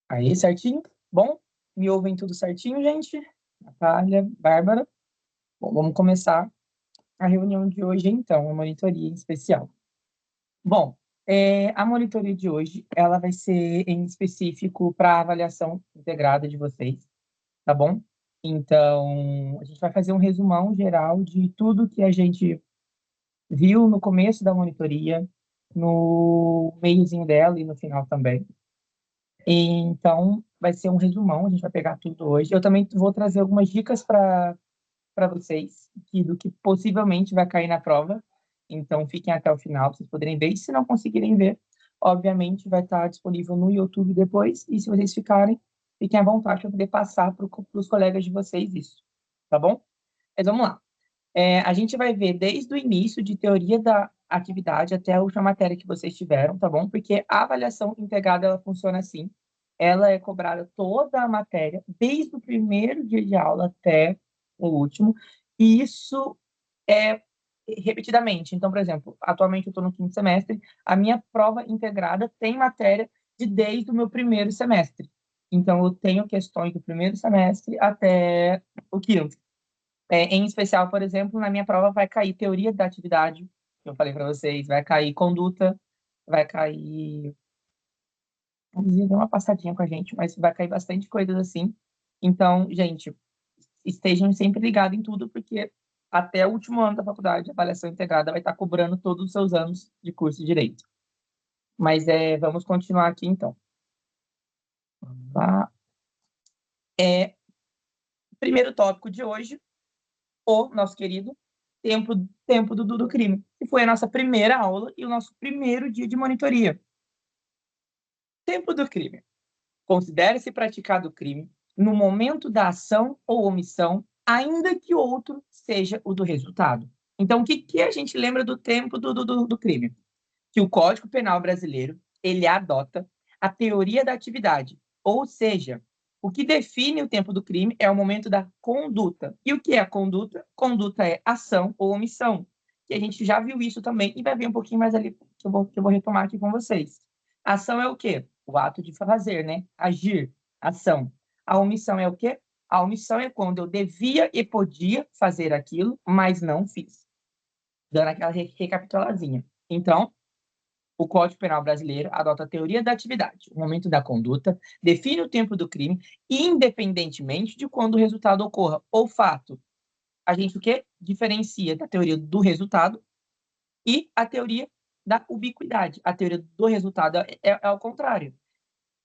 Aí, certinho? Bom, me ouvem tudo certinho, gente? Natália, Bárbara. Bom, vamos começar a reunião de hoje, então, a monitoria em especial. Bom, a monitoria de hoje, ela vai ser em específico para a avaliação integrada de vocês, tá bom? Então, a gente vai fazer um resumão geral de tudo que a gente viu no começo da monitoria, no meiozinho dela e no final também. Então, vai ser um resumão, a gente vai pegar tudo hoje. Eu também vou trazer algumas dicas para vocês do que possivelmente vai cair na prova. Então, fiquem até o final para vocês poderem ver. E se não conseguirem ver, obviamente vai estar disponível no YouTube depois. E se vocês fiquem à vontade para poder passar para os colegas de vocês isso, tá bom? Mas vamos lá. A gente vai ver desde o início de teoria da atividade até a última matéria que vocês tiveram, tá bom? Porque a avaliação integrada, ela funciona assim. Ela é cobrada toda a matéria, desde o primeiro dia de aula até o último. E isso é repetidamente. Então, por exemplo, atualmente eu estou no 5º semestre, a minha prova integrada tem matéria desde o meu primeiro semestre. Então, eu tenho questões do primeiro semestre até o 5º. Em especial, por exemplo, na minha prova vai cair teoria da atividade, que eu falei para vocês, vai cair conduta, vai cair. Inclusive, deu uma passadinha com a gente, mas vai cair bastante coisas assim. Então, gente, estejam sempre ligados em tudo, porque até o último ano da faculdade, a avaliação integrada vai estar cobrando todos os seus anos de curso de direito. Mas vamos continuar aqui então. Tá? Primeiro tópico de hoje, o nosso querido tempo do crime, que foi a nossa primeira aula e o nosso primeiro dia de monitoria. Tempo do crime. Considere-se praticado o crime no momento da ação ou omissão, ainda que outro seja o do resultado. Então, o que a gente lembra do tempo do crime? Que o Código Penal brasileiro, ele adota a teoria da atividade, ou seja, o que define o tempo do crime é o momento da conduta. E o que é a conduta? Conduta é ação ou omissão. E a gente já viu isso também e vai ver um pouquinho mais ali que eu vou retomar aqui com vocês. A ação é o quê? O ato de fazer, né? Agir, ação. A omissão é o quê? A omissão é quando eu devia e podia fazer aquilo, mas não fiz. Dando aquela recapitulazinha. Então, o Código Penal brasileiro adota a teoria da atividade, o momento da conduta, define o tempo do crime, independentemente de quando o resultado ocorra. Ou fato, a gente o quê? Diferencia da teoria do resultado e a teoria da ubiquidade. A teoria do resultado é ao contrário,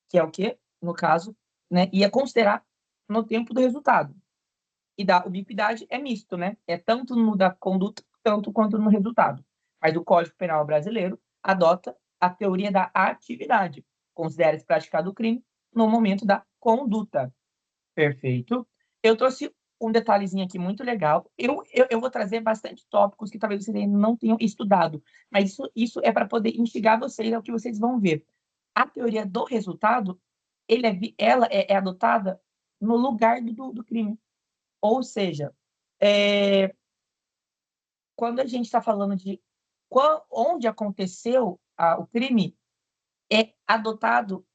que é o quê? No caso, né, ia considerar no tempo do resultado. E da ubiquidade é misto, né? É tanto no da conduta, tanto quanto no resultado. Mas o Código Penal brasileiro adota a teoria da atividade. Considera-se praticado o crime no momento da conduta. Perfeito. Eu trouxe um detalhezinho aqui muito legal. Eu vou trazer bastante tópicos que talvez vocês não tenham estudado, mas isso é para poder instigar vocês ao que vocês vão ver. A teoria do resultado, ela é adotada no lugar do crime. Ou seja, quando a gente está falando de onde aconteceu o crime, é adotado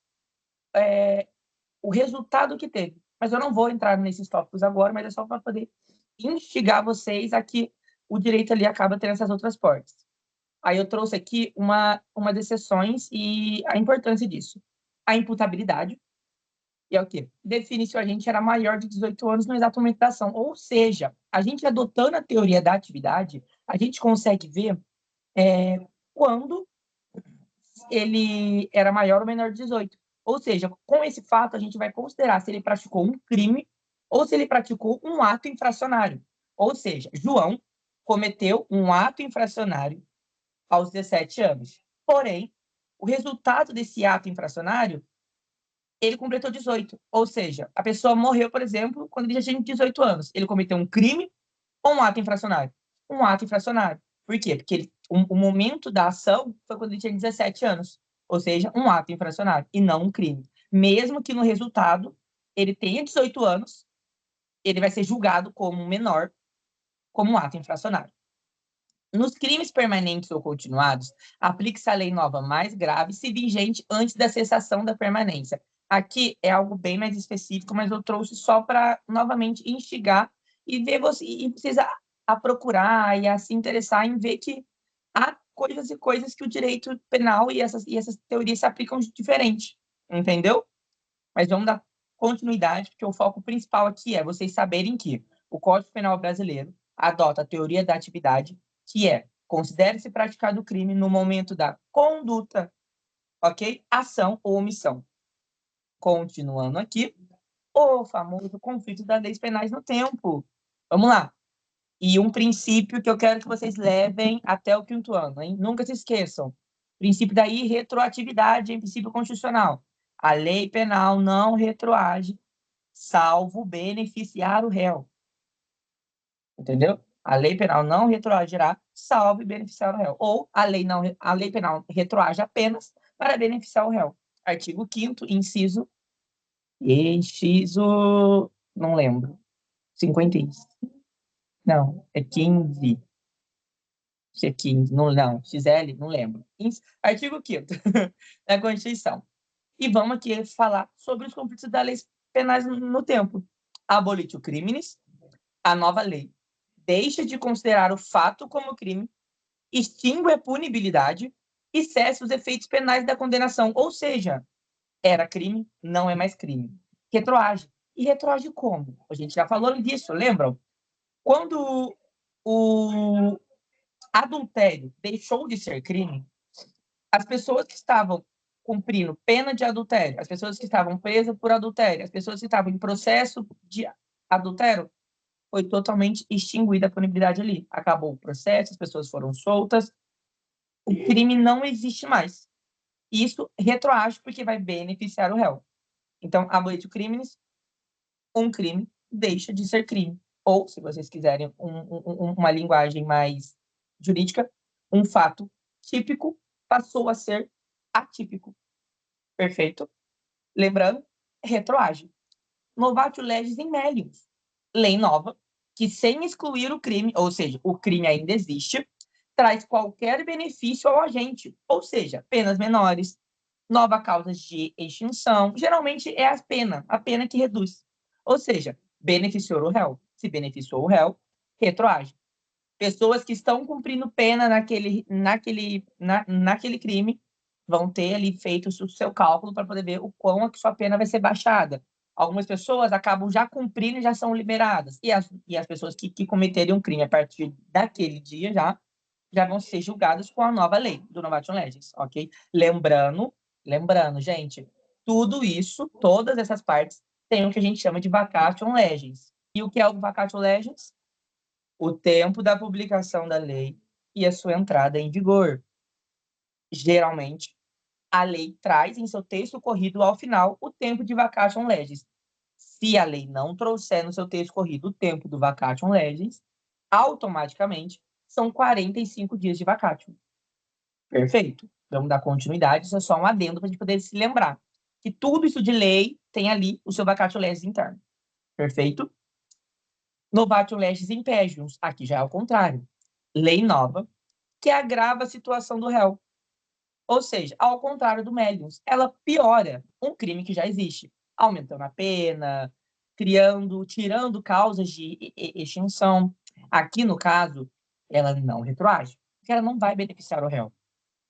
o resultado que teve. Mas eu não vou entrar nesses tópicos agora, mas é só para poder instigar vocês a que o direito ali acaba tendo essas outras portas. Aí eu trouxe aqui uma das exceções e a importância disso. A imputabilidade, e é o quê? Define se o agente era maior de 18 anos no exato momento da ação. Ou seja, a gente adotando a teoria da atividade, a gente consegue ver quando ele era maior ou menor de 18. Ou seja, com esse fato, a gente vai considerar se ele praticou um crime ou se ele praticou um ato infracionário. Ou seja, João cometeu um ato infracionário aos 17 anos. Porém, o resultado desse ato infracionário, ele completou 18. Ou seja, a pessoa morreu, por exemplo, quando ele já tinha 18 anos. Ele cometeu um crime ou um ato infracionário? Um ato infracionário. Por quê? Porque o momento da ação foi quando ele tinha 17 anos. Ou seja, um ato infracionário e não um crime. Mesmo que no resultado ele tenha 18 anos, ele vai ser julgado como menor, como um ato infracionário. Nos crimes permanentes ou continuados, aplique-se a lei nova mais grave se vigente antes da cessação da permanência. Aqui é algo bem mais específico, mas eu trouxe só para, novamente, instigar e ver você, e vocês a procurar e a se interessar em ver que há coisas e coisas que o direito penal e essas teorias se aplicam diferente, entendeu? Mas vamos dar continuidade, porque o foco principal aqui é vocês saberem que o Código Penal brasileiro adota a teoria da atividade, que é considere-se praticado o crime no momento da conduta, ok? Ação ou omissão. Continuando aqui, o famoso conflito das leis penais no tempo. Vamos lá. E um princípio que eu quero que vocês levem até o 5º ano, hein? Nunca se esqueçam. Princípio da irretroatividade em princípio constitucional. A lei penal não retroage, salvo beneficiar o réu. Entendeu? A lei penal não retroagirá, salvo beneficiar o réu. Ou a lei penal retroage apenas para beneficiar o réu. Artigo 5º, inciso, não lembro, 55. Não, é 15. Se é 15, não, XL, não lembro. Artigo 5º da Constituição. E vamos aqui falar sobre os conflitos das leis penais no tempo. Abolitio criminis, a nova lei deixa de considerar o fato como crime, extingue a punibilidade e cessa os efeitos penais da condenação. Ou seja, era crime, não é mais crime. Retroage. E retroage como? A gente já falou disso, lembram? Quando o adultério deixou de ser crime, as pessoas que estavam cumprindo pena de adultério, as pessoas que estavam presas por adultério, as pessoas que estavam em processo de adultério, foi totalmente extinguida a punibilidade ali. Acabou o processo, as pessoas foram soltas, o crime não existe mais. Isso retroage porque vai beneficiar o réu. Então, abolitio criminis, um crime deixa de ser crime. Ou, se vocês quiserem uma linguagem mais jurídica, um fato típico passou a ser atípico. Perfeito? Lembrando, retroage. Novatio legis in melius. Lei nova, que sem excluir o crime, ou seja, o crime ainda existe, traz qualquer benefício ao agente, ou seja, penas menores, nova causa de extinção, geralmente é a pena que reduz. Ou seja, beneficiou o réu. Se beneficiou o réu, retroage. Pessoas que estão cumprindo pena naquele crime vão ter ali feito o seu cálculo para poder ver o quão a sua pena vai ser baixada. Algumas pessoas acabam já cumprindo e já são liberadas. E as pessoas que cometerem um crime a partir daquele dia já vão ser julgadas com a nova lei do Novation Legis, ok? Lembrando, gente, tudo isso, todas essas partes, tem o que a gente chama de vacatio legis. E o que é o vacatio legis? O tempo da publicação da lei e a sua entrada em vigor. Geralmente, a lei traz em seu texto corrido ao final o tempo de vacatio legis. Se a lei não trouxer no seu texto corrido o tempo do vacatio legis, automaticamente são 45 dias de vacatio. Perfeito? Vamos dar continuidade, isso é só um adendo para a gente poder se lembrar que tudo isso de lei tem ali o seu vacatio legis interno. Perfeito? Novatio legis impégius, aqui já é o contrário. Lei nova que agrava a situação do réu. Ou seja, ao contrário do melius, ela piora um crime que já existe, aumentando a pena, tirando causas de extinção. Aqui, no caso, ela não retroage, porque ela não vai beneficiar o réu.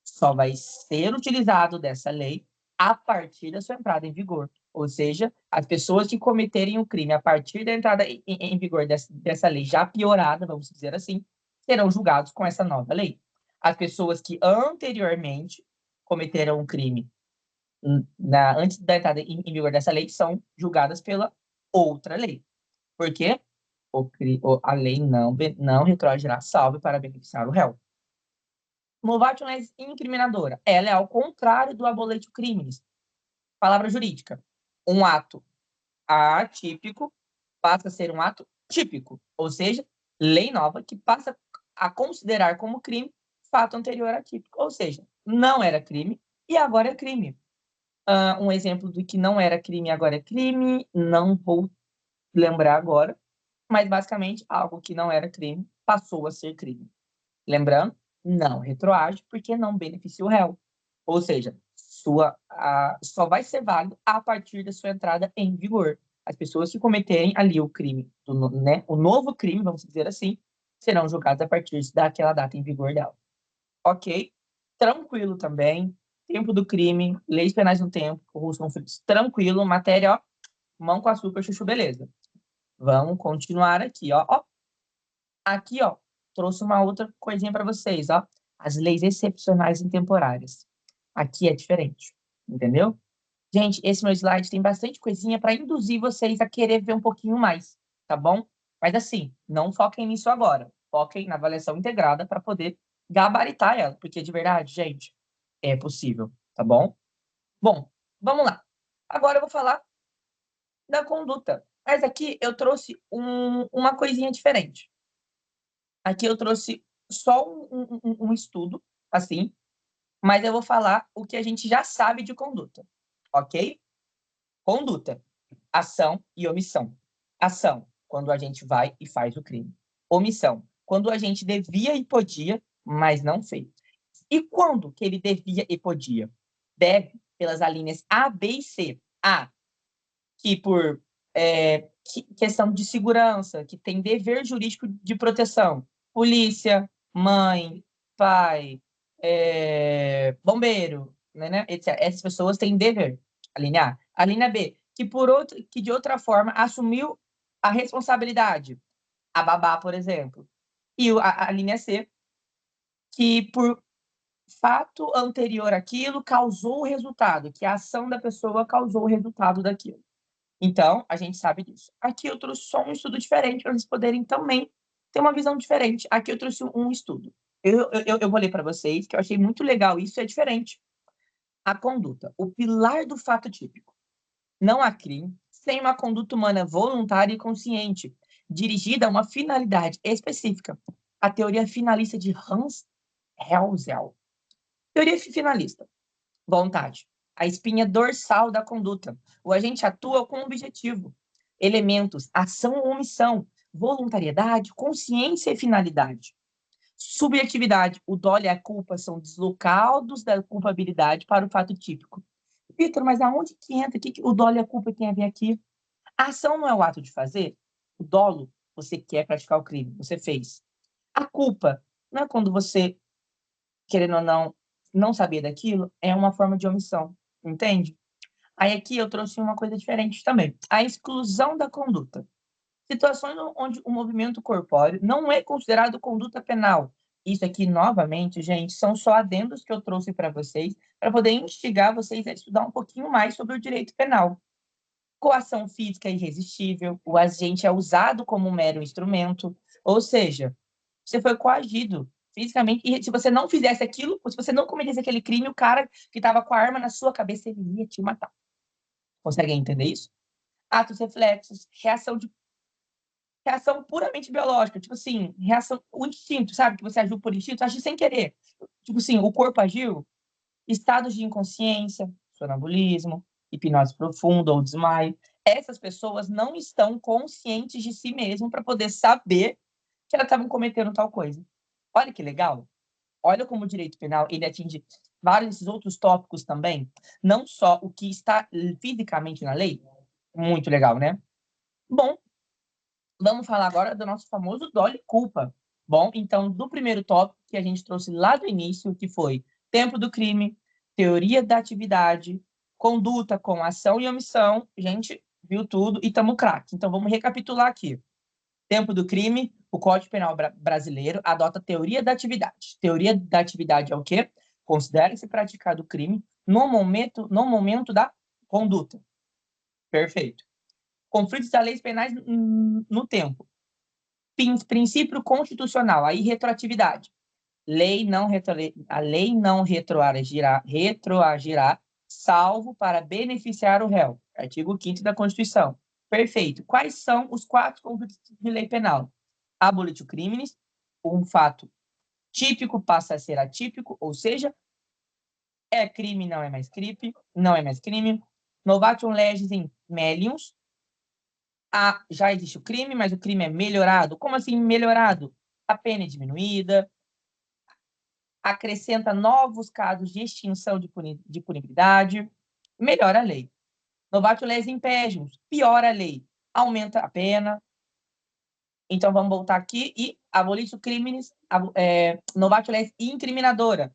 Só vai ser utilizado dessa lei a partir da sua entrada em vigor. Ou seja, as pessoas que cometerem o crime a partir da entrada em vigor dessa lei já piorada, vamos dizer assim, serão julgados com essa nova lei. As pessoas que anteriormente cometeram um crime antes da entrada em vigor dessa lei são julgadas pela outra lei. Por quê? A lei não retroagirá salvo para beneficiar o réu. Novatio legis incriminadora. Ela é ao contrário do abolitio criminis. Palavra jurídica. Um ato atípico passa a ser um ato típico. Ou seja, lei nova que passa a considerar como crime fato anterior atípico. Ou seja, não era crime e agora é crime. Um exemplo do que não era crime e agora é crime, não vou lembrar agora, mas basicamente algo que não era crime passou a ser crime. Lembrando, não retroage porque não beneficia o réu. Ou seja, só vai ser válido a partir da sua entrada em vigor. As pessoas que cometerem ali o crime, né, o novo crime, vamos dizer assim, serão julgadas a partir daquela data em vigor dela. Ok? Tranquilo também. Tempo do crime, leis penais no tempo, os conflitos, tranquilo. Matéria, ó, mão com açúcar, chuchu, beleza. Vamos continuar aqui, ó. Aqui, ó, trouxe uma outra coisinha para vocês, ó. As leis excepcionais e temporárias. Aqui é diferente, entendeu? Gente, esse meu slide tem bastante coisinha para induzir vocês a querer ver um pouquinho mais, tá bom? Mas assim, não foquem nisso agora. Foquem na avaliação integrada para poder gabaritar ela, porque de verdade, gente, é possível, tá bom? Bom, vamos lá. Agora eu vou falar da conduta. Mas aqui eu trouxe uma coisinha diferente. Aqui eu trouxe só um estudo, assim, mas eu vou falar o que a gente já sabe de conduta, ok? Conduta, ação e omissão. Ação, quando a gente vai e faz o crime. Omissão, quando a gente devia e podia, mas não fez. E quando que ele devia e podia? Deve, pelas alíneas A, B e C. A, que por questão de segurança, que tem dever jurídico de proteção. Polícia, mãe, pai, bombeiro, né, etc. Essas pessoas têm dever. A linha A. A linha B, que de outra forma assumiu a responsabilidade. A babá, por exemplo. E a linha C, que por fato anterior àquilo causou o resultado, que a ação da pessoa causou o resultado daquilo. Então, a gente sabe disso. Aqui eu trouxe só um estudo diferente para vocês poderem também ter uma visão diferente. Aqui eu trouxe um estudo. Eu vou ler para vocês, que eu achei muito legal isso, é diferente. A conduta, o pilar do fato típico. Não há crime sem uma conduta humana voluntária e consciente, dirigida a uma finalidade específica. A teoria finalista de Hans Helsel. Teoria finalista. Vontade. A espinha dorsal da conduta. O agente atua com objetivo. Elementos, ação ou omissão, voluntariedade, consciência e finalidade. Subjetividade. O dolo e a culpa são deslocados da culpabilidade para o fato típico. Vitor, mas aonde que entra? O que o dolo e a culpa tem a ver aqui? A ação não é o ato de fazer? O dolo, você quer praticar o crime, você fez. A culpa não é quando você, querendo ou não sabia daquilo, é uma forma de omissão, entende? Aí aqui eu trouxe uma coisa diferente também. A exclusão da conduta. Situações onde o movimento corpóreo não é considerado conduta penal. Isso aqui, novamente, gente, são só adendos que eu trouxe para vocês, para poder instigar vocês a estudar um pouquinho mais sobre o direito penal. Coação física irresistível, o agente é usado como um mero instrumento, ou seja, você foi coagido fisicamente, e se você não fizesse aquilo, se você não cometesse aquele crime, o cara que estava com a arma na sua cabeça, ele ia te matar. Conseguem entender isso? Atos reflexos, reação puramente biológica, tipo assim, reação, o instinto, sabe? Que você agiu por instinto, agiu sem querer. Tipo assim, o corpo agiu, estados de inconsciência, sonambulismo, hipnose profunda ou desmaio. Essas pessoas não estão conscientes de si mesmas para poder saber que elas estavam cometendo tal coisa. Olha que legal. Olha como o direito penal ele atinge vários desses outros tópicos também, não só o que está fisicamente na lei. Muito legal, né? Bom, vamos falar agora do nosso famoso dolo e culpa. Bom, então, do primeiro tópico que a gente trouxe lá do início, que foi tempo do crime, teoria da atividade, conduta com ação e omissão, a gente viu tudo e estamos craque. Então, vamos recapitular aqui. Tempo do crime, o Código Penal brasileiro adota a teoria da atividade. Teoria da atividade é o quê? Considera-se praticado o crime no momento da conduta. Perfeito. Conflitos das leis penais no tempo. Princípio constitucional, a irretroatividade. A lei não retroagirá, salvo para beneficiar o réu. Artigo 5º da Constituição. Perfeito. Quais são os 4 conflitos de lei penal? Abolitio criminis, um fato típico passa a ser atípico, ou seja, é crime, não é mais crime, não é mais crime. Novatium legis in melius, já existe o crime, mas o crime é melhorado. Como assim melhorado? A pena é diminuída, acrescenta novos casos de extinção de punibilidade, melhora a lei. Novatio legis impégimus, piora a lei, aumenta a pena. Então, vamos voltar aqui e abolitio criminis, novatio legis incriminadora.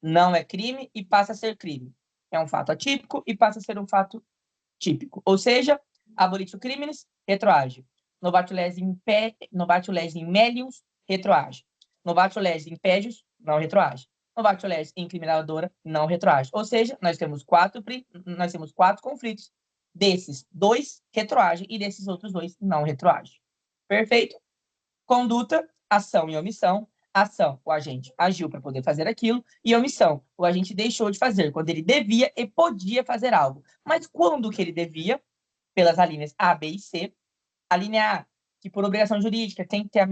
Não é crime e passa a ser crime. É um fato atípico e passa a ser um fato típico. Ou seja, abolitio criminis, retroage. Novatio legis immelius, retroage. Novatio legis impédios, não retroage. Novatio legis incriminadora, não retroage. Ou seja, nós temos quatro conflitos. Desses, 2 retroagem e desses outros 2 não retroagem. Perfeito? Conduta, ação e omissão. Ação, o agente agiu para poder fazer aquilo, e omissão, o agente deixou de fazer quando ele devia e podia fazer algo. Mas quando que ele devia? Pelas alíneas A, B e C. A linha A, que por obrigação jurídica tem que ter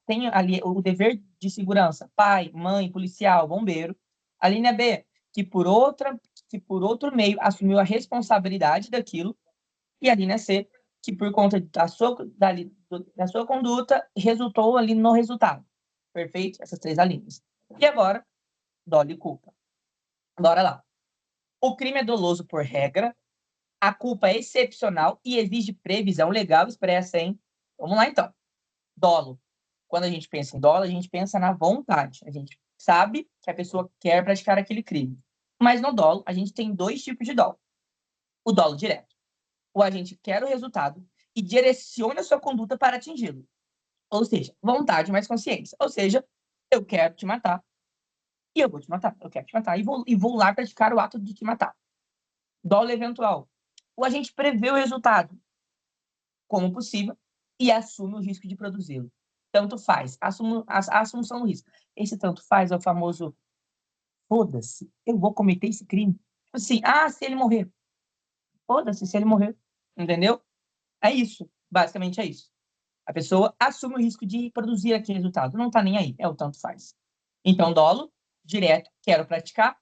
tem ali o dever de segurança, pai, mãe, policial, bombeiro. A linha B, que por outro meio assumiu a responsabilidade daquilo. E a linha C, que por conta da sua conduta, resultou ali no resultado. Perfeito? Essas 3 alíneas. E agora, dolo e culpa. Bora lá. O crime é doloso por regra, a culpa é excepcional e exige previsão legal expressa, hein? Vamos lá, então. Dolo. Quando a gente pensa em dolo, a gente pensa na vontade. A gente sabe que a pessoa quer praticar aquele crime. Mas no dolo, a gente tem 2 tipos de dolo. O dolo direto. O agente quer o resultado e direciona a sua conduta para atingi-lo. Ou seja, vontade mais consciência. Ou seja, eu quero te matar e eu vou te matar. Eu quero te matar e vou lá praticar o ato de te matar. Dolo eventual. O agente prevê o resultado como possível e assume o risco de produzi-lo. Tanto faz. A assunção do risco. Esse tanto faz é o famoso foda-se, eu vou cometer esse crime. Assim, se ele morrer. Foda-se se ele morrer. Entendeu? É isso. Basicamente é isso. A pessoa assume o risco de produzir aquele resultado. Não está nem aí. É o tanto faz. Então, dolo, direto, quero praticar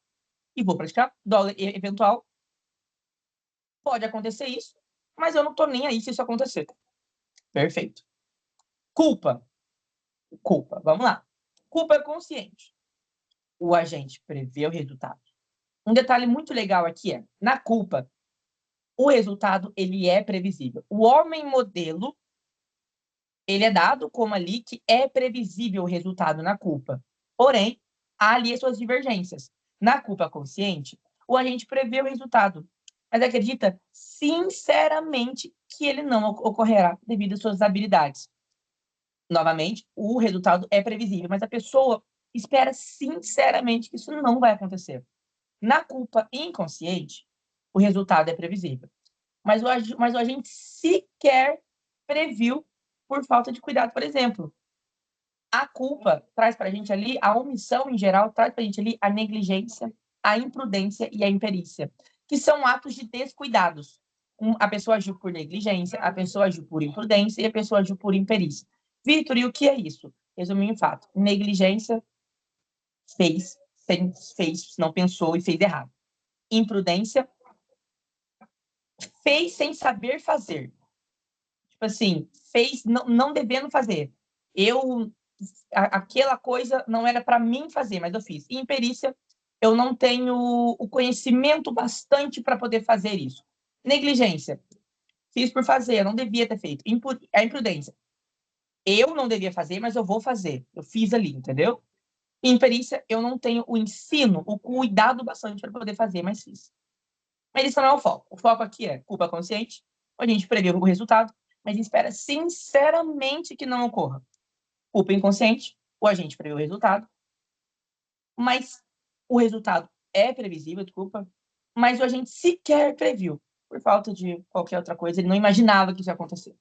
e vou praticar. Dolo eventual, pode acontecer isso, mas eu não estou nem aí se isso acontecer. Perfeito. Culpa. Culpa. Vamos lá. Culpa é consciente. O agente prevê o resultado. Um detalhe muito legal aqui é, na culpa, o resultado ele é previsível. O homem modelo, ele é dado como ali que é previsível o resultado na culpa. Porém, há ali as suas divergências. Na culpa consciente, o agente prevê o resultado, mas acredita sinceramente que ele não ocorrerá devido às suas habilidades. Novamente, o resultado é previsível, mas a pessoa espera sinceramente que isso não vai acontecer. Na culpa inconsciente, o resultado é previsível, mas o agente sequer previu por falta de cuidado. Por exemplo, a culpa traz para a gente ali, a omissão em geral, traz para a gente ali a negligência, a imprudência e a imperícia, que são atos de descuidados. A pessoa agiu por negligência, a pessoa agiu por imprudência e a pessoa agiu por imperícia. Vitor, e o que é isso? Resumindo em fato, negligência fez, não pensou e fez errado. Imprudência fez sem saber fazer. Tipo assim, fez não devendo fazer. Aquela coisa não era para mim fazer, mas eu fiz. E imperícia, eu não tenho o conhecimento bastante para poder fazer isso. Negligência, fiz por fazer, eu não devia ter feito. A imprudência, eu não devia fazer, mas eu vou fazer. Eu fiz ali, entendeu? E imperícia, eu não tenho o ensino, o cuidado bastante para poder fazer, mas fiz. Mas isso não é o foco. O foco aqui é culpa consciente, a gente prevê o resultado, mas espera sinceramente que não ocorra. Culpa inconsciente, o agente prevê o resultado, mas o resultado é previsível, desculpa, mas o agente sequer previu, por falta de qualquer outra coisa, ele não imaginava que isso ia acontecer.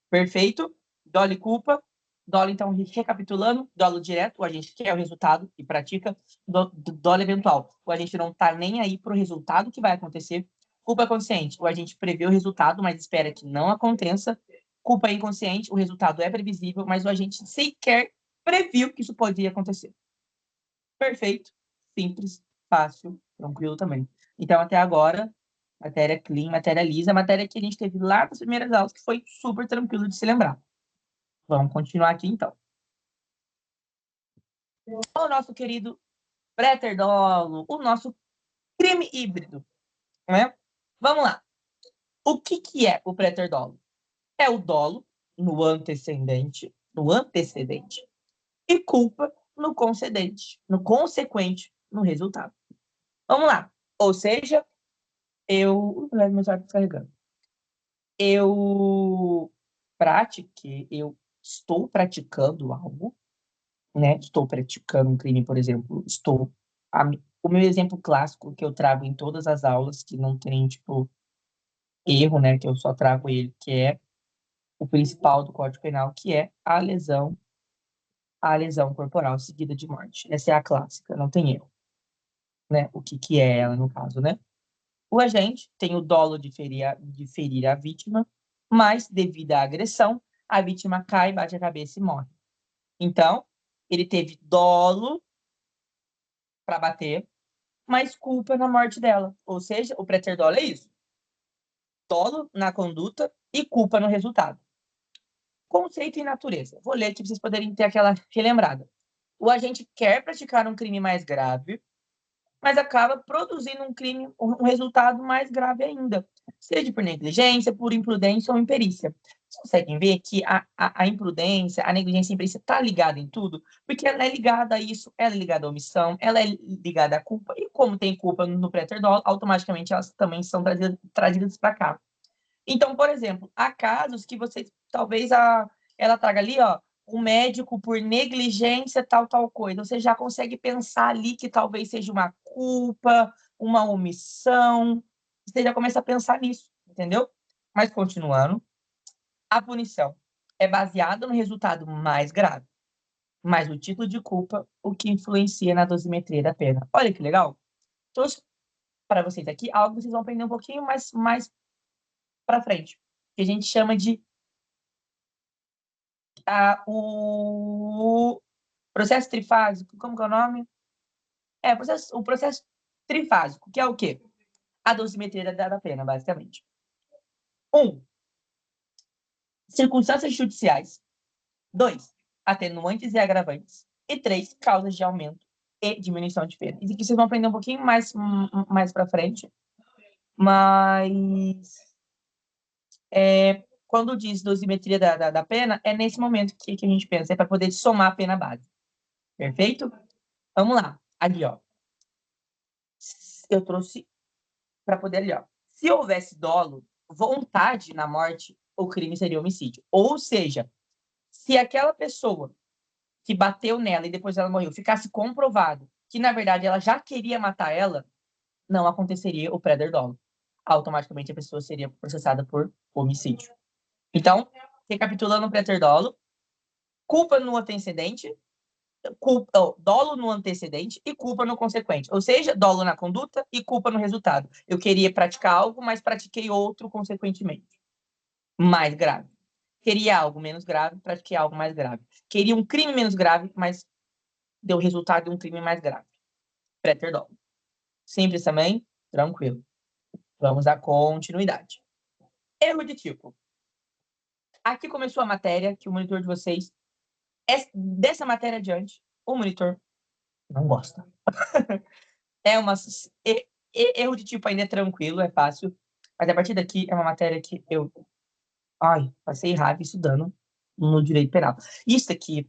Perfeito? Dolo e culpa. Dolo, então, recapitulando, dolo direto, o agente quer o resultado e pratica. Dolo eventual, o agente não está nem aí para o resultado que vai acontecer. Culpa consciente, o agente prevê o resultado, mas espera que não aconteça. Culpa inconsciente, o resultado é previsível, mas o agente sequer previu que isso poderia acontecer. Perfeito, simples, fácil, tranquilo também. Então, até agora, matéria clean, matéria lisa, matéria que a gente teve lá nas primeiras aulas, que foi super tranquilo de se lembrar. Vamos continuar aqui, então. O nosso querido preterdolo, o nosso crime híbrido, né? Vamos lá. O que é o preterdolo? É o dolo no antecedente, e culpa no concedente, no consequente, no resultado. Vamos lá. Ou seja, eu estou praticando algo, né? Estou praticando um crime, por exemplo, o meu exemplo clássico que eu trago em todas as aulas, que não tem, tipo, erro, né? Que eu só trago ele, que é o principal do Código Penal, que é a lesão corporal seguida de morte. Essa é a clássica, não tem erro, né? O que é ela, no caso, né? O agente tem o dolo de ferir a vítima, mas, devido à agressão, a vítima cai, bate a cabeça e morre. Então, ele teve dolo para bater, mas culpa na morte dela. Ou seja, o preterdolo é isso. Dolo na conduta e culpa no resultado. Conceito e natureza. Vou ler aqui para vocês poderem ter aquela relembrada. O agente quer praticar um crime mais grave, mas acaba produzindo um resultado mais grave ainda, seja por negligência, por imprudência ou imperícia. Vocês conseguem ver que a imprudência, a negligência e a imperícia está ligada em tudo, porque ela é ligada a isso, ela é ligada à omissão, ela é ligada à culpa, e como tem culpa no preterdolo, automaticamente elas também são trazidas para cá. Então, por exemplo, há casos que vocês, talvez ela traga ali, ó, o médico por negligência, tal coisa. Você já consegue pensar ali que talvez seja uma culpa, uma omissão. Você já começa a pensar nisso, entendeu? Mas continuando, a punição é baseada no resultado mais grave, mas o tipo de culpa, o que influencia na dosimetria da pena. Olha que legal. Trouxe para vocês aqui algo que vocês vão aprender um pouquinho mais para frente, que a gente chama de o processo trifásico, como que é o nome? O processo trifásico, que é o quê? A dosimetria da pena, basicamente. 1. Circunstâncias judiciais. 2. Atenuantes e agravantes. E 3. Causas de aumento e diminuição de pena. Isso aqui vocês vão aprender um pouquinho mais para frente. Mas quando diz dosimetria da pena, é nesse momento que a gente pensa, é para poder somar a pena base. Perfeito? Vamos lá. Ali, ó. Eu trouxe para poder ali, ó. Se houvesse dolo, vontade na morte, o crime seria homicídio. Ou seja, se aquela pessoa que bateu nela e depois ela morreu ficasse comprovado que, na verdade, ela já queria matar ela, não aconteceria o préder-dolo. Automaticamente a pessoa seria processada por homicídio. Então, recapitulando o préder-dolo, culpa no antecedente, dolo no antecedente e culpa no consequente. Ou seja, dolo na conduta e culpa no resultado. Eu queria praticar algo, mas pratiquei outro consequentemente. Mais grave. Queria algo menos grave, pratiquei algo mais grave. Queria um crime menos grave, mas deu resultado de um crime mais grave. Preterdolo. Simples também, tranquilo. Vamos à continuidade. Erro de tipo. Aqui começou a matéria que o monitor de vocês, dessa matéria adiante, o monitor não gosta. Erro de tipo ainda é tranquilo, é fácil, mas a partir daqui é uma matéria que eu passei raiva estudando no direito penal. Isso aqui,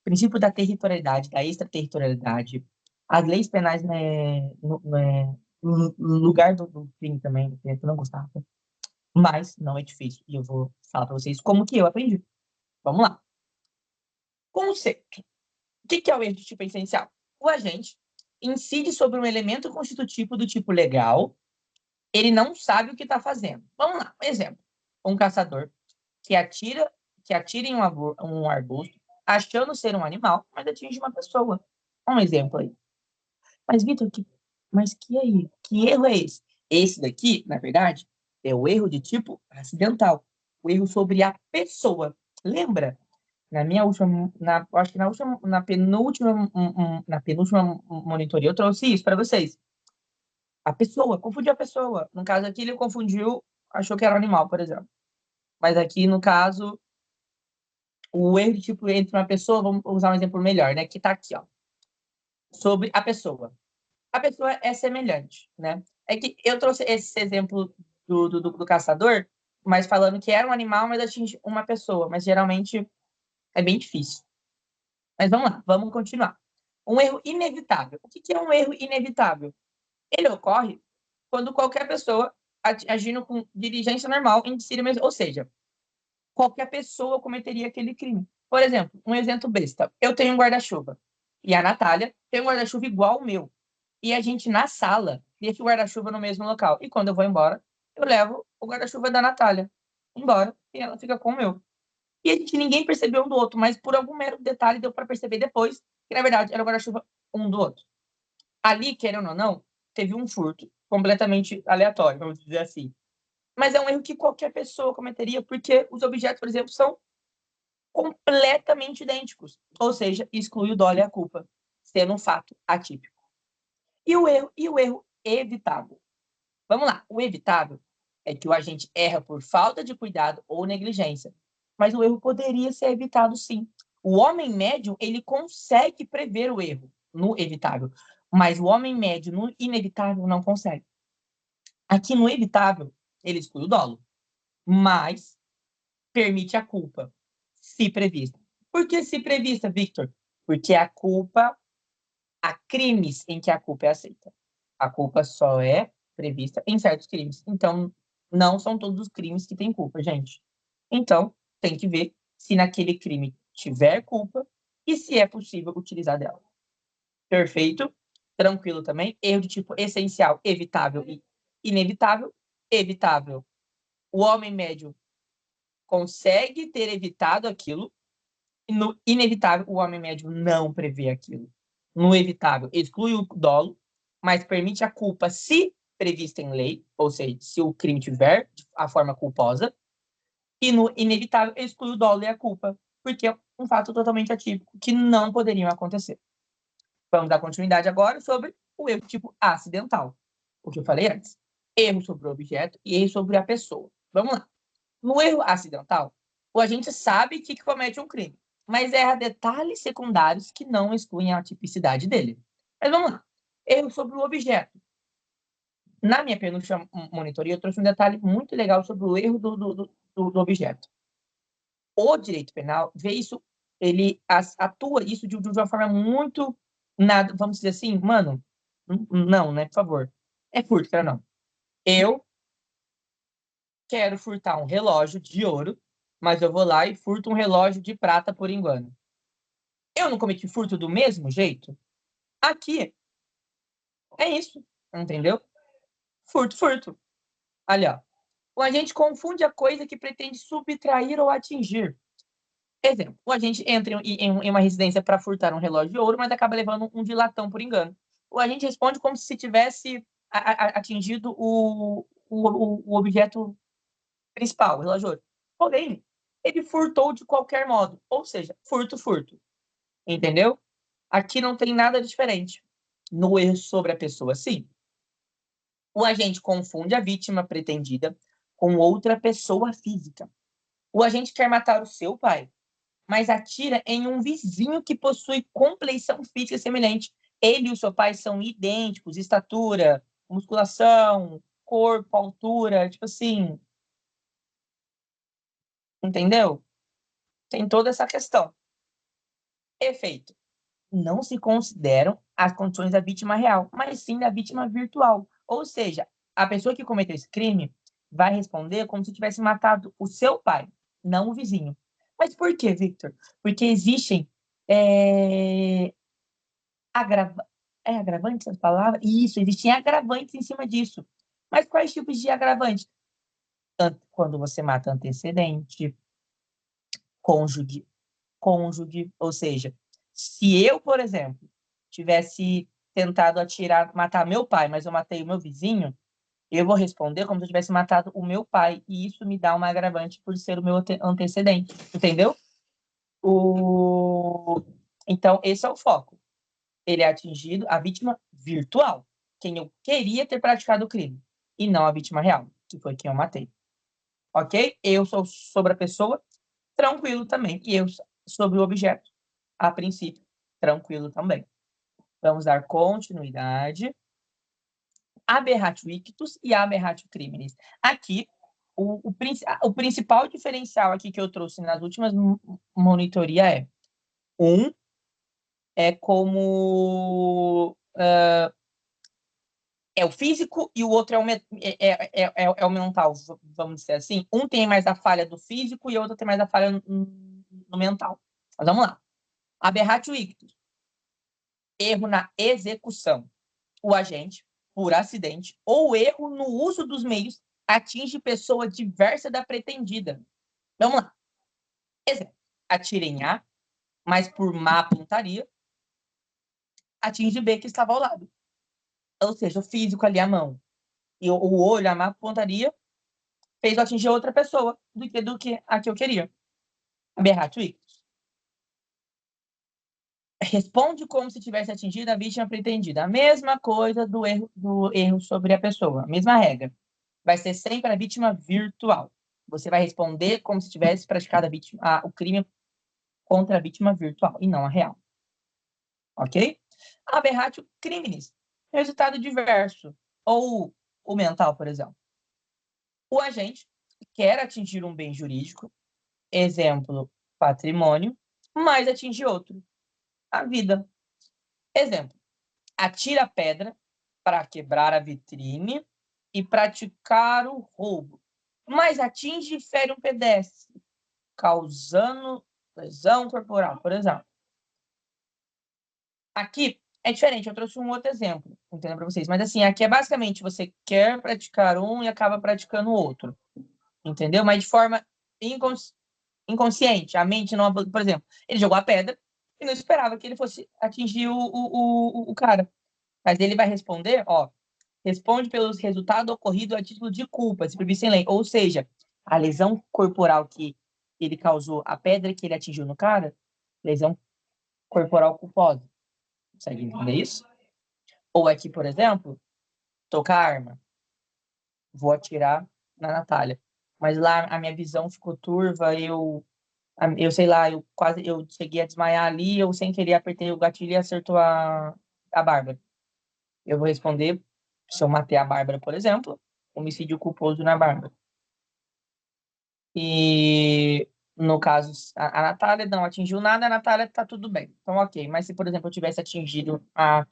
princípio da territorialidade, da extraterritorialidade, as leis penais, né, no lugar do crime também, que eu não gostava, mas não é difícil, e eu vou falar para vocês como que eu aprendi. Vamos lá. Conceito. O que é o erro de tipo essencial? O agente incide sobre um elemento constitutivo do tipo legal, ele não sabe o que está fazendo. Vamos lá, um exemplo. Um caçador que atira em um arbusto, achando ser um animal, mas atinge uma pessoa. Um exemplo aí. Mas, Vitor, que erro é esse? Esse daqui, na verdade, é o erro de tipo acidental. O erro sobre a pessoa. Lembra? Acho que na penúltima monitoria, eu trouxe isso para vocês. A pessoa, confundiu a pessoa. No caso aqui, ele confundiu, achou que era um animal, por exemplo. Mas aqui, no caso, o erro de tipo entre uma pessoa, vamos usar um exemplo melhor, né? Que tá aqui, ó. sobre a pessoa. A pessoa é semelhante, né? É que eu trouxe esse exemplo do caçador, mas falando que era um animal, mas atinge uma pessoa. Mas geralmente é bem difícil. Mas vamos lá, vamos continuar. Um erro inevitável. O que é um erro inevitável? Ele ocorre quando qualquer pessoa agindo com diligência normal em si mesmo, ou seja, qualquer pessoa cometeria aquele crime. Por exemplo, um exemplo besta. Eu tenho um guarda-chuva e a Natália tem um guarda-chuva igual ao meu. E a gente, na sala, deixa o guarda-chuva no mesmo local. E quando eu vou embora, eu levo o guarda-chuva da Natália embora e ela fica com o meu. E a gente ninguém percebeu um do outro, mas por algum mero detalhe deu para perceber depois que, na verdade, era o guarda-chuva um do outro. Ali, querendo ou não, teve um furto completamente aleatório, vamos dizer assim. Mas é um erro que qualquer pessoa cometeria, porque os objetos, por exemplo, são completamente idênticos. Ou seja, exclui o dolo e a culpa, sendo um fato atípico. E o erro evitável? Vamos lá. O evitável é que o agente erra por falta de cuidado ou negligência. Mas o erro poderia ser evitado, sim. O homem médio, ele consegue prever o erro no evitável. Mas o homem médio no inevitável não consegue. Aqui no evitável, ele exclui o dolo. Mas permite a culpa, se prevista. Por que se prevista, Victor? Porque a culpa, há crimes em que a culpa é aceita. A culpa só é prevista em certos crimes. Então, não são todos os crimes que têm culpa, gente. Então, tem que ver se naquele crime tiver culpa e se é possível utilizar dela. Perfeito? Tranquilo também. Erro de tipo essencial, evitável e inevitável. Evitável. O homem médio consegue ter evitado aquilo. No inevitável, o homem médio não prevê aquilo. No evitável, exclui o dolo, mas permite a culpa se prevista em lei, ou seja, se o crime tiver a forma culposa. E no inevitável, exclui o dolo e a culpa, porque é um fato totalmente atípico que não poderiam acontecer. Vamos dar continuidade agora sobre o erro tipo acidental, o que eu falei antes. Erro sobre o objeto e erro sobre a pessoa. Vamos lá. No erro acidental, o agente sabe que comete um crime, mas erra detalhes secundários que não excluem a tipicidade dele. Mas vamos lá. Erro sobre o objeto. Na minha penúltima monitoria, eu trouxe um detalhe muito legal sobre o erro do objeto. O direito penal vê isso, ele atua isso de uma forma muito, nada, vamos dizer assim, mano, não, né, por favor. É furto, cara, não. Eu quero furtar um relógio de ouro, mas eu vou lá e furto um relógio de prata por engano. Eu não cometi furto do mesmo jeito? Aqui é isso, entendeu? Furto, furto. Ali, ó. O agente confunde a coisa que pretende subtrair ou atingir. Exemplo, o agente entra em uma residência para furtar um relógio de ouro, mas acaba levando um de latão por engano. O agente responde como se tivesse atingido o objeto principal, o relógio de ouro. Porém, ele furtou de qualquer modo. Ou seja, furto, furto. Entendeu? Aqui não tem nada diferente. No erro sobre a pessoa, sim. O agente confunde a vítima pretendida com outra pessoa física. O agente quer matar o seu pai, mas atira em um vizinho que possui compleição física semelhante. Ele e o seu pai são idênticos, estatura, musculação, corpo, altura, tipo assim. Entendeu? Tem toda essa questão. Efeito. Não se consideram as condições da vítima real, mas sim da vítima virtual. Ou seja, a pessoa que cometeu esse crime vai responder como se tivesse matado o seu pai, não o vizinho. Mas por quê, Victor? Porque existem agravantes essa palavra? Isso, existem agravantes em cima disso. Mas quais tipos de agravantes? Quando você mata antecedente, cônjuge, cônjuge, ou seja, se eu, por exemplo, tivesse tentado matar meu pai, mas eu matei o meu vizinho, eu vou responder como se eu tivesse matado o meu pai, e isso me dá uma agravante por ser o meu antecedente, entendeu? O... Então, esse é o foco. Ele é atingido, a vítima virtual, quem eu queria ter praticado o crime, e não a vítima real, que foi quem eu matei. Ok? Eu sou sobre a pessoa, tranquilo também. E eu sobre o objeto, a princípio, tranquilo também. Vamos dar continuidade. Aberratio ictus e aberratio criminis. Aqui, o principal diferencial aqui que eu trouxe nas últimas monitorias é como é o físico e o outro é o mental, vamos dizer assim. Um tem mais a falha do físico e o outro tem mais a falha no mental. Mas vamos lá. Aberratio ictus. Erro na execução. O agente, por acidente ou erro no uso dos meios, atinge pessoa diversa da pretendida. Vamos lá. Exemplo. Atira em A, mas por má pontaria, atinge B, que estava ao lado. Ou seja, o físico ali, a mão, e o olho, a má pontaria, fez eu atingir outra pessoa do que a que eu queria. Aberratio ictus. Responde como se tivesse atingido a vítima pretendida. A mesma coisa do erro sobre a pessoa. A mesma regra. Vai ser sempre a vítima virtual. Você vai responder como se tivesse praticado o crime contra a vítima virtual e não a real. Ok? Aberratio criminis. Resultado diverso. Ou o mental, por exemplo. O agente quer atingir um bem jurídico, exemplo, patrimônio, mas atinge outro, a vida. Exemplo, atira pedra para quebrar a vitrine e praticar o roubo, mas atinge e fere um pedestre, causando lesão corporal, por exemplo. Aqui é diferente, eu trouxe um outro exemplo, entendendo para vocês, mas assim, aqui é basicamente você quer praticar um e acaba praticando o outro, entendeu? Mas de forma inconsciente, a mente não... Por exemplo, ele jogou a pedra e não esperava que ele fosse atingir o cara. Mas ele vai responder, ó, responde pelos resultados ocorridos a título de culpa, se previsto em lei. Ou seja, a lesão corporal que ele causou, a pedra que ele atingiu no cara, lesão corporal culposa. Consegue entender isso? Ou aqui, por exemplo, tocar arma. Vou atirar na Natália. Mas lá a minha visão ficou turva, eu sei lá, eu cheguei a desmaiar ali, eu sem querer apertei o gatilho e acertou a Bárbara. Eu vou responder, se eu matei a Bárbara, por exemplo, homicídio culposo na Bárbara. E no caso, a Natália não atingiu nada, a Natália tá tudo bem. Então, ok. Mas se, por exemplo, eu tivesse atingido a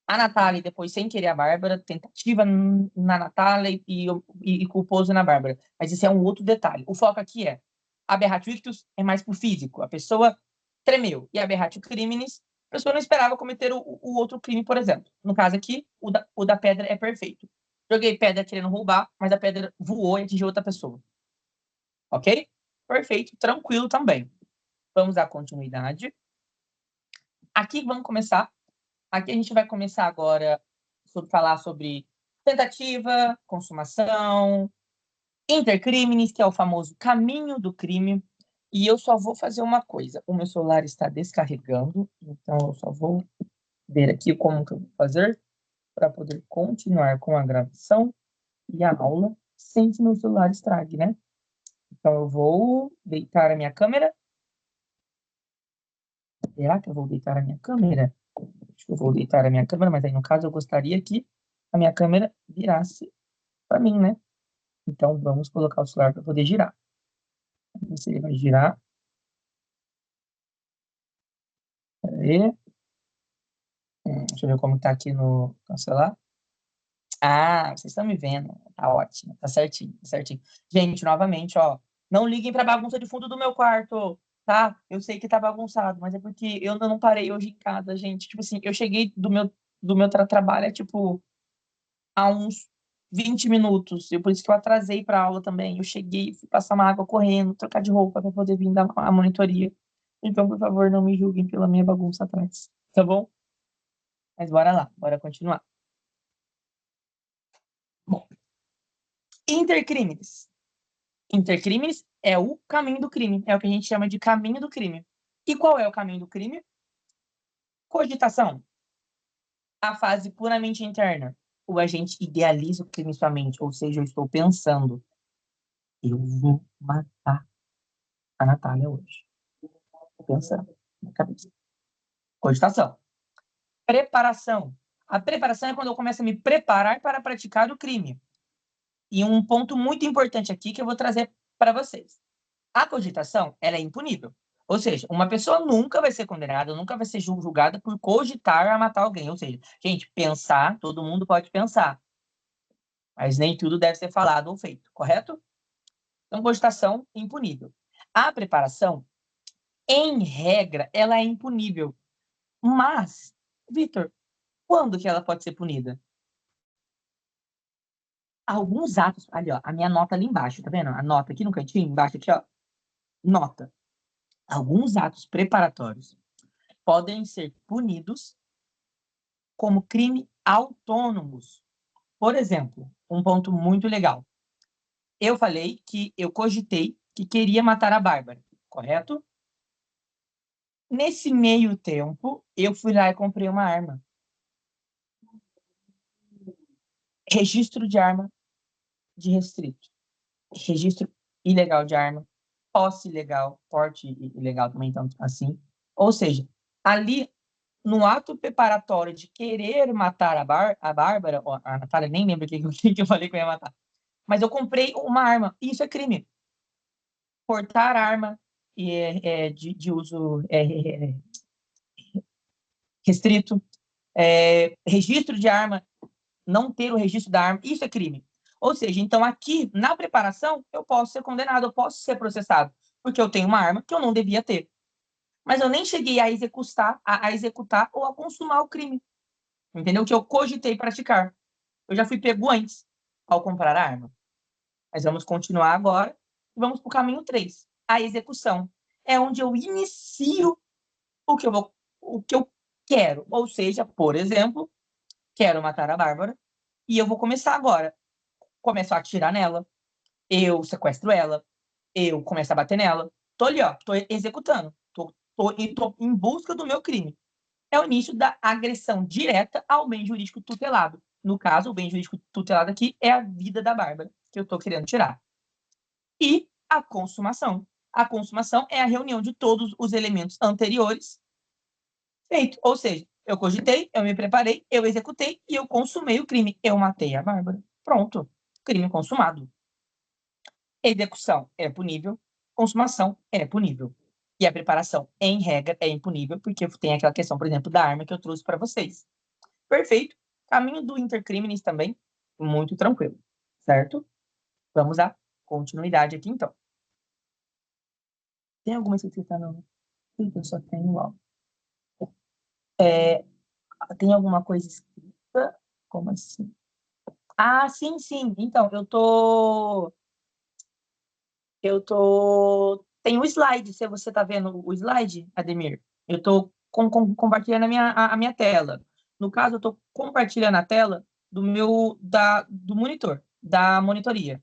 Natália e depois, sem querer, a Bárbara, tentativa na Natália e culposo na Bárbara. Mas isso é um outro detalhe. O foco aqui é aberratio ictus é mais pro físico. A pessoa tremeu. E aberratio criminis, a pessoa não esperava cometer o outro crime, por exemplo. No caso aqui, o da pedra é perfeito. Joguei pedra querendo roubar, mas a pedra voou e atingiu outra pessoa. Ok? Perfeito. Tranquilo também. Vamos dar continuidade. Aqui vamos começar. Aqui a gente vai começar agora a falar sobre tentativa, consumação, intercrimes, que é o famoso caminho do crime. E eu só vou fazer uma coisa. O meu celular está descarregando, então eu só vou ver aqui como que eu vou fazer para poder continuar com a gravação e a aula sem que meu celular estrague, né? Então eu vou deitar a minha câmera. Será que eu vou deitar a minha câmera? Acho que eu vou deitar a minha câmera, mas aí no caso eu gostaria que a minha câmera virasse para mim, né? Então vamos colocar o celular para poder girar. Vamos ver se ele vai girar. Peraí. Deixa eu ver como tá aqui no celular. Ah, vocês estão me vendo. Tá ótimo, tá certinho, tá certinho. Gente, novamente, ó, não liguem pra bagunça de fundo do meu quarto, tá? Eu sei que tá bagunçado, mas é porque eu não parei hoje em casa, gente. Tipo assim, eu cheguei do meu trabalho, tipo, há uns 20 minutos. E por isso que eu atrasei pra aula também. Eu cheguei, fui passar uma água correndo, trocar de roupa pra poder vir dar a monitoria. Então, por favor, não me julguem pela minha bagunça atrás, tá bom? Mas bora lá, bora continuar. Bom, intercrimes. Intercrimes é o caminho do crime, é o que a gente chama de caminho do crime. E qual é o caminho do crime? Cogitação, a fase puramente interna. O agente idealiza o crime em sua mente, ou seja, eu estou pensando, eu vou matar a Natália hoje. Estou pensando na cabeça. Cogitação. Preparação. A preparação é quando eu começo a me preparar para praticar o crime. E um ponto muito importante aqui que eu vou trazer para vocês. A cogitação, ela é impunível. Ou seja, uma pessoa nunca vai ser condenada, nunca vai ser julgada por cogitar a matar alguém. Ou seja, gente, pensar, todo mundo pode pensar. Mas nem tudo deve ser falado ou feito, correto? Então, cogitação, impunível. A preparação, em regra, ela é impunível. Mas, Vitor, quando que ela pode ser punida? Alguns atos... Ali, ó, a minha nota ali embaixo, tá vendo? A nota aqui no cantinho, embaixo aqui, ó. Nota. Alguns atos preparatórios podem ser punidos como crime autônomos. Por exemplo, um ponto muito legal. Eu falei que eu cogitei que queria matar a Bárbara, correto? Nesse meio tempo, eu fui lá e comprei uma arma. Registro de arma de restrito. Registro ilegal de arma. Posse ilegal. Porte ilegal também, então, assim. Ou seja, ali, no ato preparatório de querer matar a Bárbara, a Natália, nem lembro o que eu falei que eu ia matar, mas eu comprei uma arma. Isso é crime. Portar arma de uso restrito, registro de arma, não ter o registro da arma, isso é crime. Ou seja, então aqui, na preparação, eu posso ser condenado, eu posso ser processado, porque eu tenho uma arma que eu não devia ter. Mas eu nem cheguei a executar ou a consumar o crime. Entendeu? Que eu cogitei praticar. Eu já fui pego antes ao comprar a arma. Mas vamos continuar agora. Vamos para o caminho 3. A execução. É onde eu inicio o que eu quero. Ou seja, por exemplo, quero matar a Bárbara e eu vou começar agora. Começo a atirar nela, eu sequestro ela, eu começo a bater nela. Tô ali, ó, tô executando. Tô em busca do meu crime. É o início da agressão direta ao bem jurídico tutelado. No caso, o bem jurídico tutelado aqui é a vida da Bárbara, que eu tô querendo tirar. E a consumação. A consumação é a reunião de todos os elementos anteriores feito. Ou seja, eu cogitei, eu me preparei, eu executei e eu consumei o crime. Eu matei a Bárbara. Pronto. Crime consumado. Execução é punível, consumação é punível. E a preparação, em regra, é impunível, porque tem aquela questão, por exemplo, da arma que eu trouxe para vocês. Perfeito. Caminho do intercrimes também, muito tranquilo, certo? Vamos dar continuidade aqui, então. Tem alguma escrita não? Eu só tenho, ó. Tem alguma coisa escrita? Como assim? Ah, sim, sim. Então, tem o slide, se você está vendo o slide, Ademir. Eu estou compartilhando a minha tela. No caso, eu estou compartilhando a tela do monitor, da monitoria,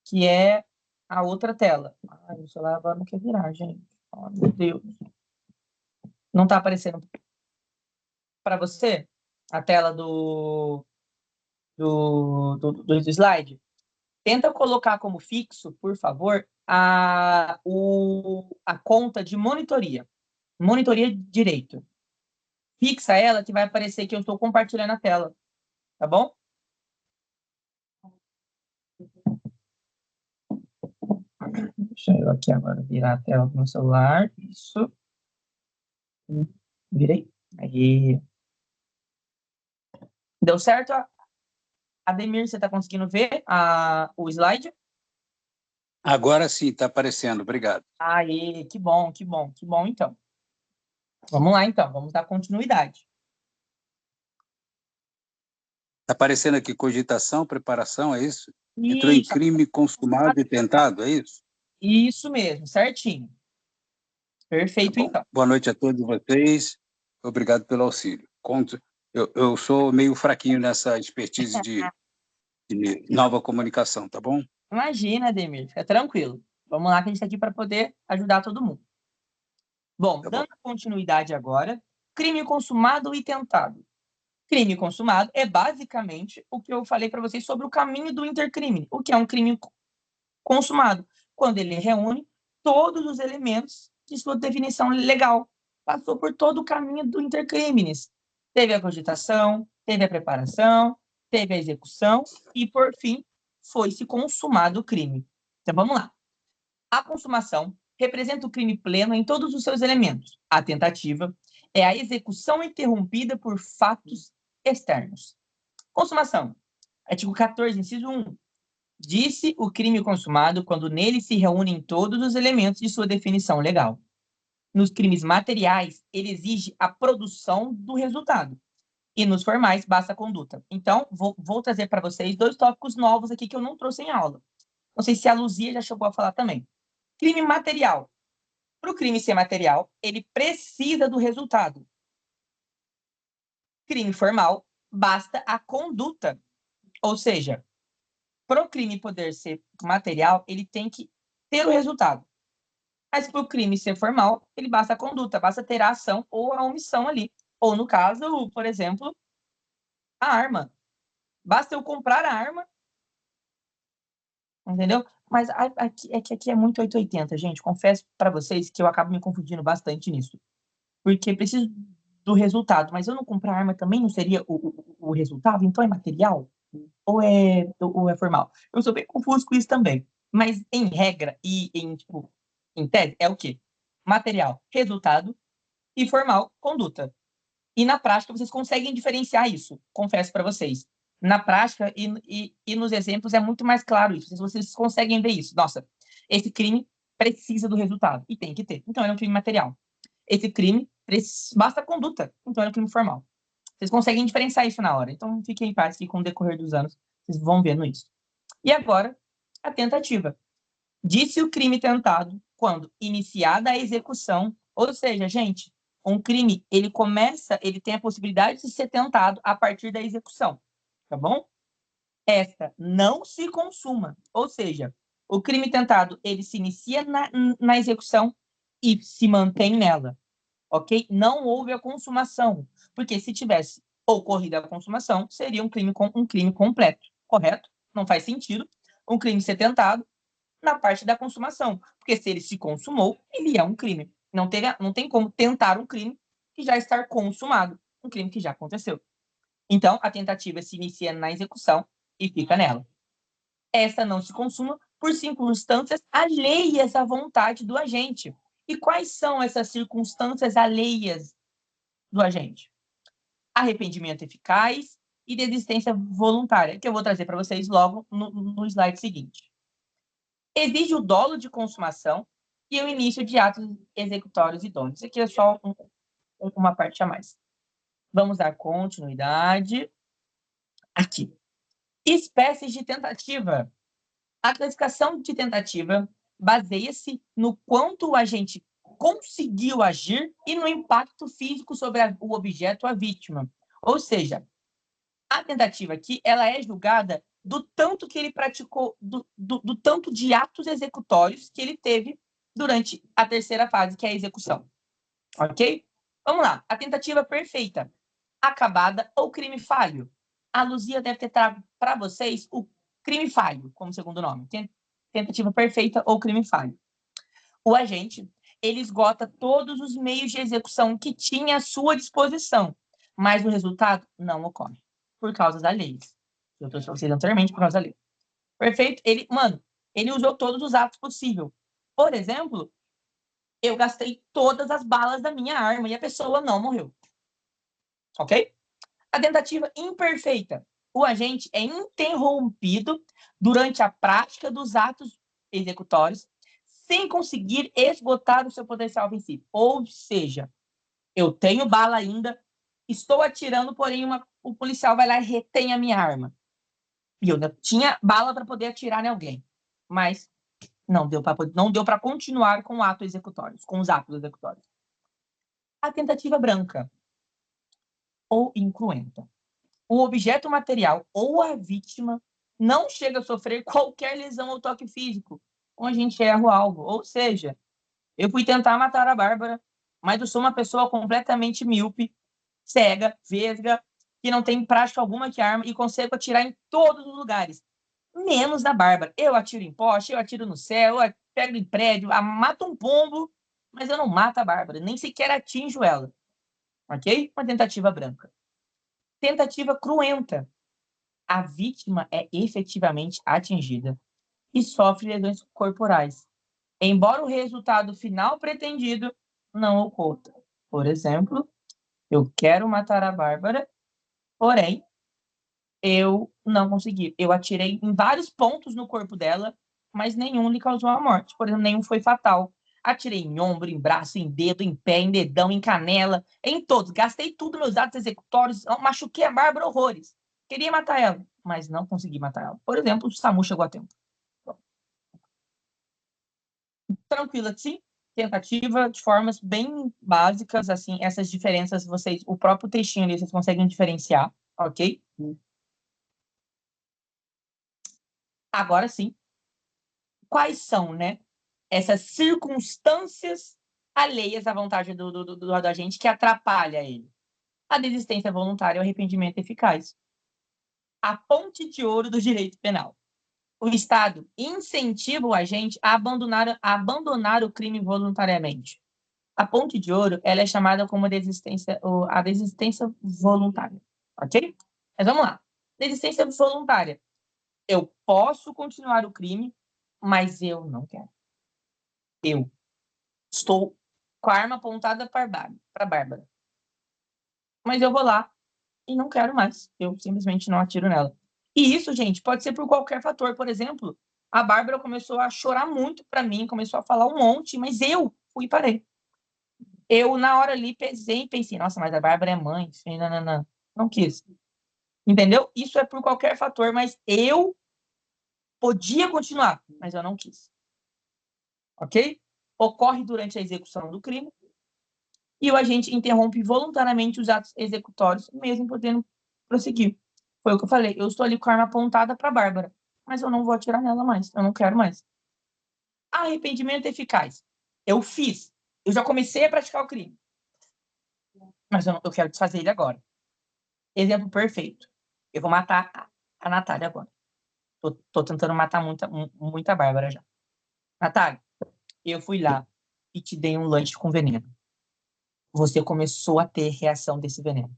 que é a outra tela. Ai, o celular agora não quer virar, gente. Oh, meu Deus. Não está aparecendo para você a tela do slide? Tenta colocar como fixo, por favor, a conta de monitoria. Monitoria direito. Fixa ela que vai aparecer que eu estou compartilhando a tela. Tá bom? Deixa eu aqui agora virar a tela do meu celular. Isso. Virei. Aí. Deu certo? Ademir, você está conseguindo ver o slide? Agora sim, está aparecendo. Obrigado. Aí, que bom, que bom, que bom, então. Vamos lá, então. Vamos dar continuidade. Está aparecendo aqui cogitação, preparação, é isso? Isso. Entrou em crime consumado e tentado, é isso? Isso mesmo, certinho. Perfeito, Tá bom. então. Boa noite a todos vocês. Obrigado pelo auxílio. Eu sou meio fraquinho nessa expertise de nova comunicação, tá bom? Imagina, Ademir, fica tranquilo. Vamos lá, que a gente está aqui para poder ajudar todo mundo. Bom, dando continuidade agora, crime consumado e tentado. Crime consumado é basicamente o que eu falei para vocês sobre o caminho do intercrime. O que é um crime consumado? Quando ele reúne todos os elementos de sua definição legal. Passou por todo o caminho do intercrimes. teve a cogitação, teve a preparação, teve a execução e, por fim, foi-se consumado o crime. Então, vamos lá. A consumação representa o crime pleno em todos os seus elementos. A tentativa é a execução interrompida por fatos externos. Consumação. Artigo 14, inciso 1. Disse o crime consumado quando nele se reúnem todos os elementos de sua definição legal. Nos crimes materiais, ele exige a produção do resultado. E nos formais, basta a conduta. Então, vou trazer para vocês 2 tópicos novos aqui que eu não trouxe em aula. Não sei se a Luzia já chegou a falar também. Crime material. Para o crime ser material, ele precisa do resultado. Crime formal, basta a conduta. Ou seja, para o crime poder ser material, ele tem que ter o resultado. Mas para o crime ser formal, ele basta a conduta, basta ter a ação ou a omissão ali. Ou, no caso, por exemplo, a arma. Basta eu comprar a arma, entendeu? Mas aqui é muito 880, gente. Confesso para vocês que eu acabo me confundindo bastante nisso. Porque preciso do resultado, mas eu não comprar arma também não seria o resultado? Então é material? Ou é formal? Eu sou bem confuso com isso também. Mas em regra e em tese, é o quê? Material, resultado, e formal, conduta. E na prática vocês conseguem diferenciar isso, confesso para vocês. Na prática e nos exemplos é muito mais claro isso. Vocês conseguem ver isso. Nossa, esse crime precisa do resultado e tem que ter. Então ele é um crime material. Esse crime basta a conduta, então é um crime formal. Vocês conseguem diferenciar isso na hora. Então fiquem em paz que com o decorrer dos anos vocês vão vendo isso. E agora, a tentativa. Disse o crime tentado quando iniciada a execução, ou seja, gente, um crime, ele tem a possibilidade de ser tentado a partir da execução, tá bom? Esta não se consuma, ou seja, o crime tentado, ele se inicia na execução e se mantém nela, ok? Não houve a consumação, porque se tivesse ocorrido a consumação, seria um crime completo, correto? Não faz sentido um crime ser tentado na parte da consumação, porque se ele se consumou, ele é um crime. Não tem como tentar um crime que já está consumado, um crime que já aconteceu. Então, a tentativa se inicia na execução e fica nela. Essa não se consuma por circunstâncias alheias à vontade do agente. E quais são essas circunstâncias alheias do agente? Arrependimento eficaz e desistência voluntária, que eu vou trazer para vocês logo no slide seguinte. Exige o dolo de consumação e o início de atos executórios idôneos. Aqui é só uma parte a mais. Vamos dar continuidade. Aqui. Espécies de tentativa. A classificação de tentativa baseia-se no quanto o agente conseguiu agir e no impacto físico sobre o objeto ou a vítima. Ou seja, a tentativa aqui, ela é julgada do tanto que ele praticou, do tanto de atos executórios que ele teve durante a terceira fase, que é a execução. Ok? Vamos lá. A tentativa perfeita, acabada ou crime falho. A Luzia deve ter trago para vocês o crime falho, como segundo nome. Tentativa perfeita ou crime falho. O agente, ele esgota todos os meios de execução que tinha à sua disposição, mas o resultado não ocorre, por causa da lei. Eu trouxe para vocês anteriormente por causa da lei. Perfeito? Ele usou todos os atos possíveis. Por exemplo, eu gastei todas as balas da minha arma e a pessoa não morreu. Ok? A tentativa imperfeita. O agente é interrompido durante a prática dos atos executórios sem conseguir esgotar o seu potencial ofensivo. Ou seja, eu tenho bala ainda, estou atirando, porém o policial vai lá e retém a minha arma. E eu tinha bala para poder atirar em alguém. Mas não deu para continuar com o ato executórios, com os atos executórios. A tentativa branca ou incruenta. O objeto material ou a vítima não chega a sofrer qualquer lesão ou toque físico com a gente erra o alvo. Ou seja, eu fui tentar matar a Bárbara, mas eu sou uma pessoa completamente míope, cega, vesga, que não tem prática alguma que arma e consigo atirar em todos os lugares, menos na Bárbara. Eu atiro em poste, eu atiro no céu, eu pego em prédio, mato um pombo, mas eu não mato a Bárbara, nem sequer atinjo ela. Ok? Uma tentativa branca. Tentativa cruenta. A vítima é efetivamente atingida e sofre lesões corporais, embora o resultado final pretendido não ocorra. Por exemplo, eu quero matar a Bárbara, porém, eu não consegui. Eu atirei em vários pontos no corpo dela, mas nenhum lhe causou a morte. Por exemplo, nenhum foi fatal. Atirei em ombro, em braço, em dedo, em pé, em dedão, em canela, em todos. Gastei tudo meus atos executórios, machuquei a Bárbara horrores. Queria matar ela, mas não consegui matar ela. Por exemplo, o SAMU chegou a tempo. Tranquilo assim, tentativa de formas bem básicas, assim, essas diferenças, vocês, o próprio textinho ali, vocês conseguem diferenciar, ok? Agora sim, quais são, né, essas circunstâncias alheias à vontade do agente que atrapalha ele? A desistência voluntária e o arrependimento eficaz. A ponte de ouro do direito penal. O Estado incentiva o agente a abandonar o crime voluntariamente. A ponte de ouro, ela é chamada como a desistência voluntária, ok? Mas vamos lá. Desistência voluntária. Eu posso continuar o crime, mas eu não quero. Eu estou com a arma apontada para a Bárbara. Mas eu vou lá e não quero mais. Eu simplesmente não atiro nela. E isso, gente, pode ser por qualquer fator. Por exemplo, a Bárbara começou a chorar muito para mim, começou a falar um monte, mas eu fui e parei. Eu, na hora ali, pensei, nossa, mas a Bárbara é mãe. Não quis. Entendeu? Isso é por qualquer fator, mas eu podia continuar, mas eu não quis. Ok? Ocorre durante a execução do crime e o agente interrompe voluntariamente os atos executórios, mesmo podendo prosseguir. Foi o que eu falei. Eu estou ali com a arma apontada para a Bárbara, mas eu não vou atirar nela mais. Eu não quero mais. Arrependimento eficaz. Eu fiz. Eu já comecei a praticar o crime. Mas eu quero desfazer ele agora. Exemplo perfeito. Eu vou matar a Natália agora. Tô tentando matar muita Bárbara já. Natália, eu fui lá e te dei um lanche com veneno. Você começou a ter reação desse veneno.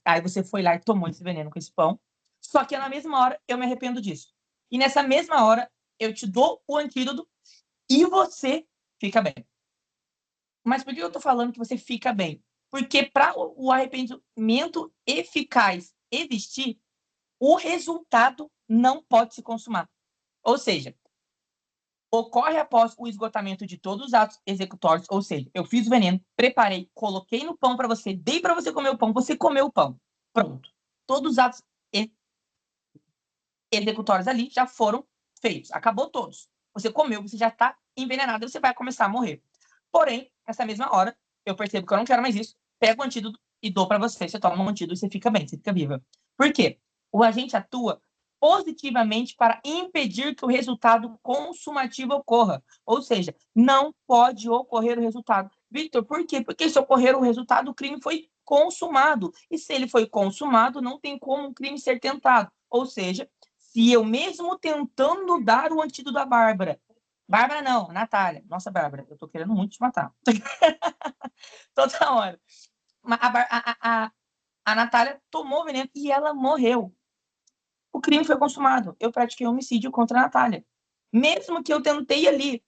Aí você foi lá e tomou esse veneno com esse pão. Só que na mesma hora eu me arrependo disso. E nessa mesma hora eu te dou o antídoto e você fica bem. Mas por que eu tô falando que você fica bem? Porque para o arrependimento eficaz existir, o resultado não pode se consumar. Ou seja, ocorre após o esgotamento de todos os atos executórios, ou seja, eu fiz o veneno, preparei, coloquei no pão para você, dei para você comer o pão, você comeu o pão. Pronto. Todos os atos executórios ali já foram feitos. Acabou todos. Você comeu, você já está envenenado, você vai começar a morrer. Porém, nessa mesma hora, eu percebo que eu não quero mais isso, pego o antídoto e dou para você. Você toma um antídoto e você fica bem, você fica viva. Por quê? O agente atua positivamente para impedir que o resultado consumativo ocorra. Ou seja, não pode ocorrer o resultado. Victor, por quê? Porque se ocorrer o resultado, o crime foi consumado. E se ele foi consumado, não tem como o crime ser tentado. Ou seja, se eu mesmo tentando dar o antídoto da Bárbara não, Natália. Nossa, Bárbara, eu tô querendo muito te matar. Toda hora. A Natália tomou veneno e ela morreu. O crime foi consumado. Eu pratiquei homicídio contra a Natália. Mesmo que eu tentei ali.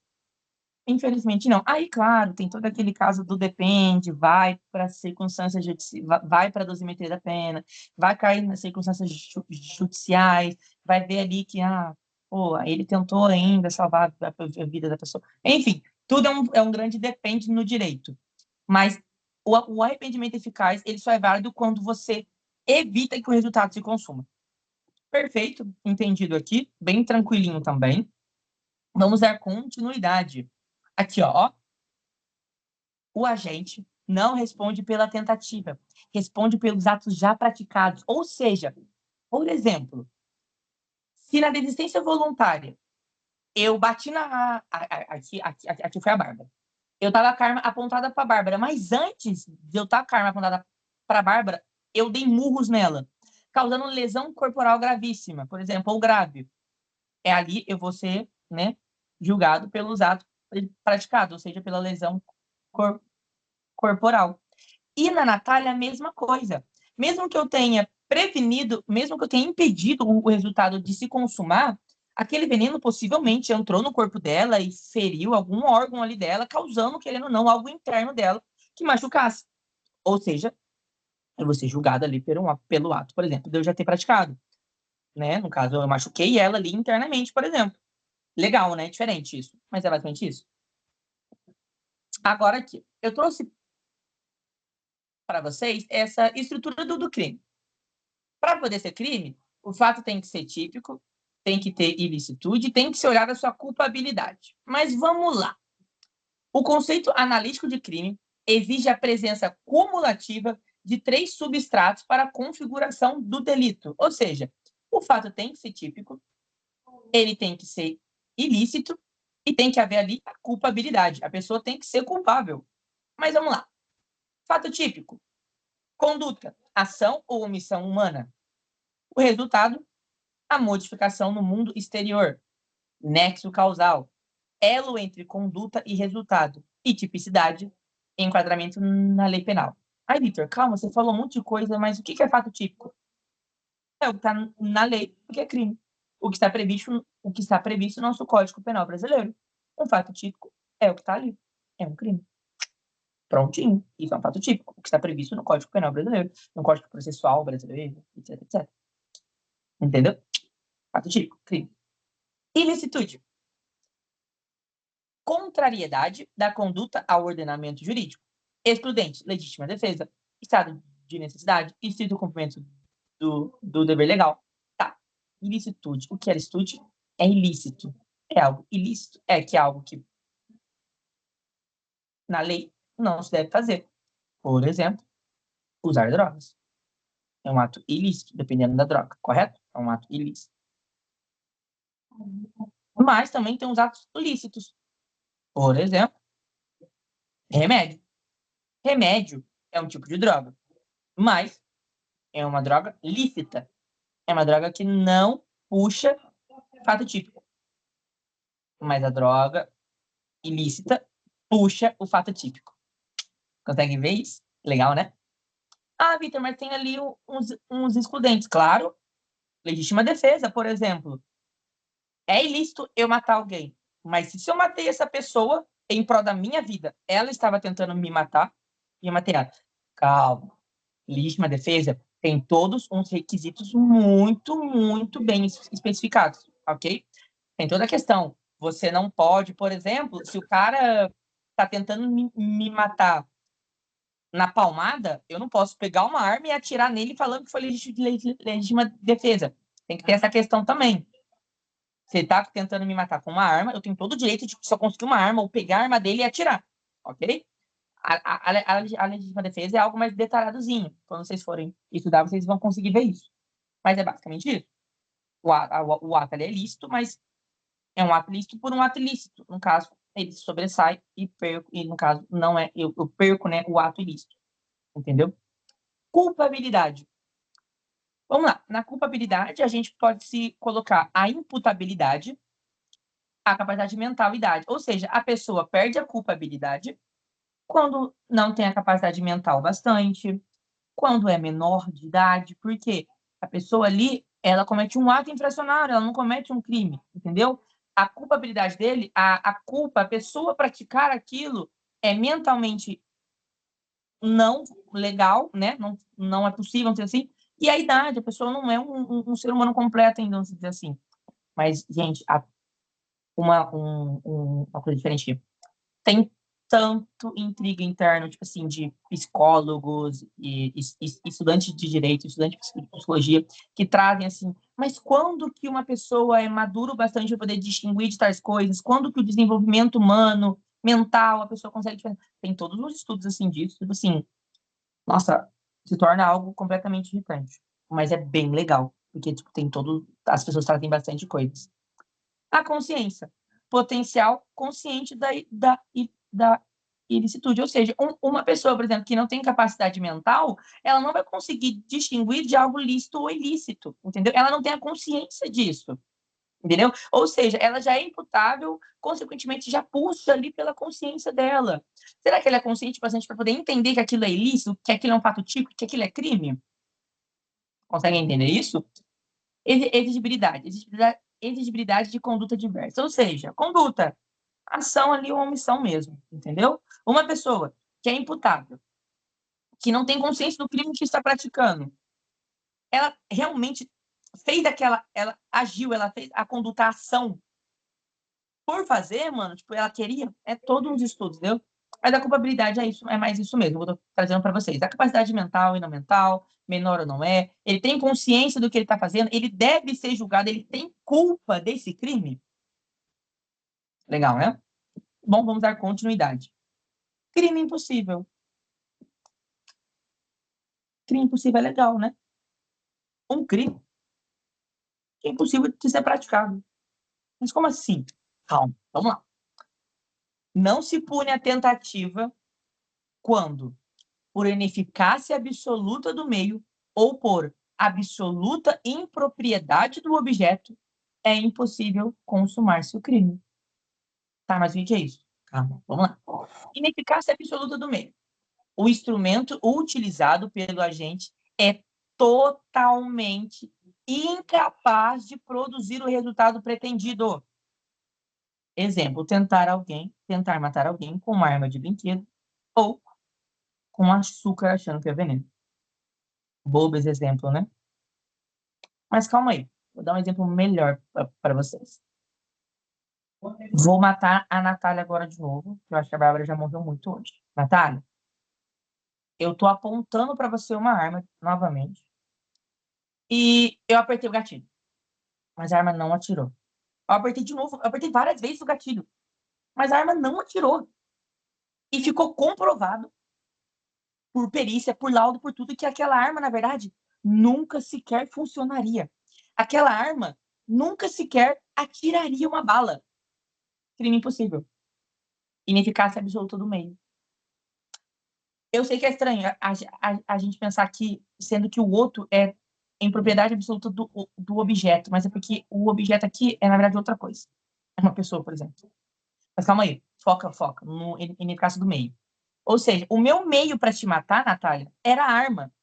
Infelizmente, não. Aí, claro, tem todo aquele caso do depende, vai para circunstâncias judiciais, vai para a dosimetria da pena, vai cair nas circunstâncias judiciais, vai ver ali que, ele tentou ainda salvar a vida da pessoa. Enfim, tudo é um grande depende no direito. Mas o arrependimento eficaz, ele só é válido quando você evita que o resultado se consuma. Perfeito, entendido aqui, bem tranquilinho também. Vamos dar continuidade. Aqui, ó. O agente não responde pela tentativa, responde pelos atos já praticados. Ou seja, por exemplo, se na desistência voluntária eu bati aqui foi a Bárbara. Eu tava com a arma apontada para a Bárbara, mas antes de eu estar com a arma apontada para a Bárbara, eu dei murros nela, causando lesão corporal gravíssima, por exemplo, ou grave. É ali eu vou ser, né, julgado pelos atos praticados, ou seja, pela lesão corporal. E na Natália, a mesma coisa. Mesmo que eu tenha prevenido, mesmo que eu tenha impedido o resultado de se consumar, aquele veneno possivelmente entrou no corpo dela e feriu algum órgão ali dela, causando, querendo ou não, algo interno dela que machucasse. Ou seja, eu vou ser julgada ali pelo ato, por exemplo, de eu já ter praticado. Né? No caso, eu machuquei ela ali internamente, por exemplo. Legal, né? Diferente isso. Mas é basicamente isso. Agora aqui, eu trouxe para vocês essa estrutura do crime. Para poder ser crime, o fato tem que ser típico, tem que ter ilicitude, tem que ser olhada a sua culpabilidade. Mas vamos lá. O conceito analítico de crime exige a presença cumulativa de 3 substratos para a configuração do delito. Ou seja, o fato tem que ser típico, ele tem que ser ilícito e tem que haver ali a culpabilidade. A pessoa tem que ser culpável. Mas vamos lá. Fato típico. Conduta, ação ou omissão humana. O resultado, a modificação no mundo exterior. Nexo causal, elo entre conduta e resultado. E tipicidade, enquadramento na lei penal. Aí, Vitor, calma, você falou um monte de coisa, mas o que é fato típico? É o que está na lei, o que é crime. O que está previsto no nosso Código Penal brasileiro. Um fato típico é o que está ali. É um crime. Prontinho. Isso é um fato típico. O que está previsto no Código Penal brasileiro, no Código Processual brasileiro, etc, etc. Entendeu? Fato típico, crime. Ilicitude. Contrariedade da conduta ao ordenamento jurídico. Excludente, legítima defesa, estado de necessidade e estrito cumprimento do dever legal. Tá. Ilicitude. O que é ilicitude? É ilícito. É algo ilícito. É que é algo que na lei não se deve fazer. Por exemplo, usar drogas. É um ato ilícito, dependendo da droga, correto? É um ato ilícito. Mas também tem os atos lícitos. Por exemplo, remédio. Remédio é um tipo de droga, mas é uma droga lícita. É uma droga que não puxa fato típico. Mas a droga ilícita puxa o fato típico. Consegue ver isso? Legal, né? Ah, Vitor, mas tem ali uns excludentes. Claro, legítima defesa, por exemplo. É ilícito eu matar alguém, mas se eu matei essa pessoa em prol da minha vida, ela estava tentando me matar e eu matei ela. Calma. Legítima defesa tem todos uns requisitos muito, muito bem especificados, ok? Tem toda a questão. Você não pode, por exemplo, se o cara está tentando me matar na palmada, eu não posso pegar uma arma e atirar nele falando que foi legítima defesa. Tem que ter essa questão também. Se ele tá tentando me matar com uma arma, eu tenho todo o direito de só conseguir uma arma ou pegar a arma dele e atirar, ok? A legítima defesa é algo mais detalhadozinho. Quando vocês forem estudar, vocês vão conseguir ver isso. Mas é basicamente isso. O ato é lícito, mas é um ato lícito por um ato ilícito. No caso, ele sobressai e perco, e no caso, não é, eu perco, né, o ato ilícito. Entendeu? Culpabilidade. Vamos lá. Na culpabilidade, a gente pode se colocar a imputabilidade, a capacidade mental e idade. Ou seja, a pessoa perde a culpabilidade quando não tem a capacidade mental bastante, quando é menor de idade, porque a pessoa ali, ela comete um ato infracionário, ela não comete um crime, entendeu? A culpabilidade dele, a culpa, a pessoa praticar aquilo é mentalmente não legal, né? Não é possível, vamos dizer assim. E a idade, a pessoa não é um ser humano completo ainda, vamos dizer assim. Mas, gente, uma coisa diferente. Tem tanto intriga interna, tipo assim, de psicólogos e estudantes de direito, estudantes de psicologia, que trazem assim, mas quando que uma pessoa é madura o bastante para poder distinguir de tais coisas? Quando que o desenvolvimento humano, mental, a pessoa consegue... Tem todos os estudos assim disso, tipo assim, nossa, se torna algo completamente irritante. Mas é bem legal, porque tipo, tem todo... As pessoas trazem bastante coisas. A consciência. Potencial consciente da ilicitude. Ou seja, uma pessoa, por exemplo, que não tem capacidade mental, ela não vai conseguir distinguir de algo lícito ou ilícito, entendeu? Ela não tem a consciência disso. Entendeu? Ou seja, ela já é imputável, consequentemente já puxa ali pela consciência dela. Será que ela é consciente bastante para poder entender que aquilo é ilícito, que aquilo é um fato típico, que aquilo é crime? Consegue entender isso? Exigibilidade. Exigibilidade de conduta diversa. Ou seja, conduta, ação ali ou omissão mesmo, entendeu? Uma pessoa que é imputável, que não tem consciência do crime que está praticando, ela realmente fez ela agiu, ela fez a conduta, a ação por fazer, mano, tipo, ela queria, é todos os estudos, entendeu? Mas a culpabilidade é isso, é mais isso mesmo, eu tô trazendo para vocês. A capacidade mental e não mental, menor ou não é, ele tem consciência do que ele tá fazendo, ele deve ser julgado, ele tem culpa desse crime. Legal, né? Bom, vamos dar continuidade. Crime impossível. Crime impossível é legal, né? Um crime que é impossível de ser praticado. Mas como assim? Calma, vamos lá. Não se pune a tentativa quando, por ineficácia absoluta do meio ou por absoluta impropriedade do objeto, é impossível consumar-se o crime. Tá, mas o que é isso? Calma, vamos lá. Ineficácia absoluta do meio. O instrumento utilizado pelo agente é totalmente incapaz de produzir o resultado pretendido. Exemplo, tentar matar alguém com uma arma de brinquedo ou com açúcar achando que é veneno. Bobo esse exemplo, né? Mas calma aí, vou dar um exemplo melhor para vocês. Vou matar a Natália agora de novo, que eu acho que a Bárbara já morreu muito hoje. Natália, eu tô apontando para você uma arma novamente e eu apertei o gatilho, mas a arma não atirou. Eu apertei de novo, eu apertei várias vezes o gatilho, mas a arma não atirou. E ficou comprovado por perícia, por laudo, por tudo, que aquela arma, na verdade, nunca sequer funcionaria. Aquela arma nunca sequer atiraria uma bala. Crime impossível. Ineficácia absoluta do meio. Eu sei que é estranho a gente pensar que, sendo que o outro é em propriedade absoluta do objeto, mas é porque o objeto aqui é, na verdade, outra coisa. É uma pessoa, por exemplo. Mas calma aí, foca no ineficácia do meio. Ou seja, o meu meio para te matar, Natália, era a arma.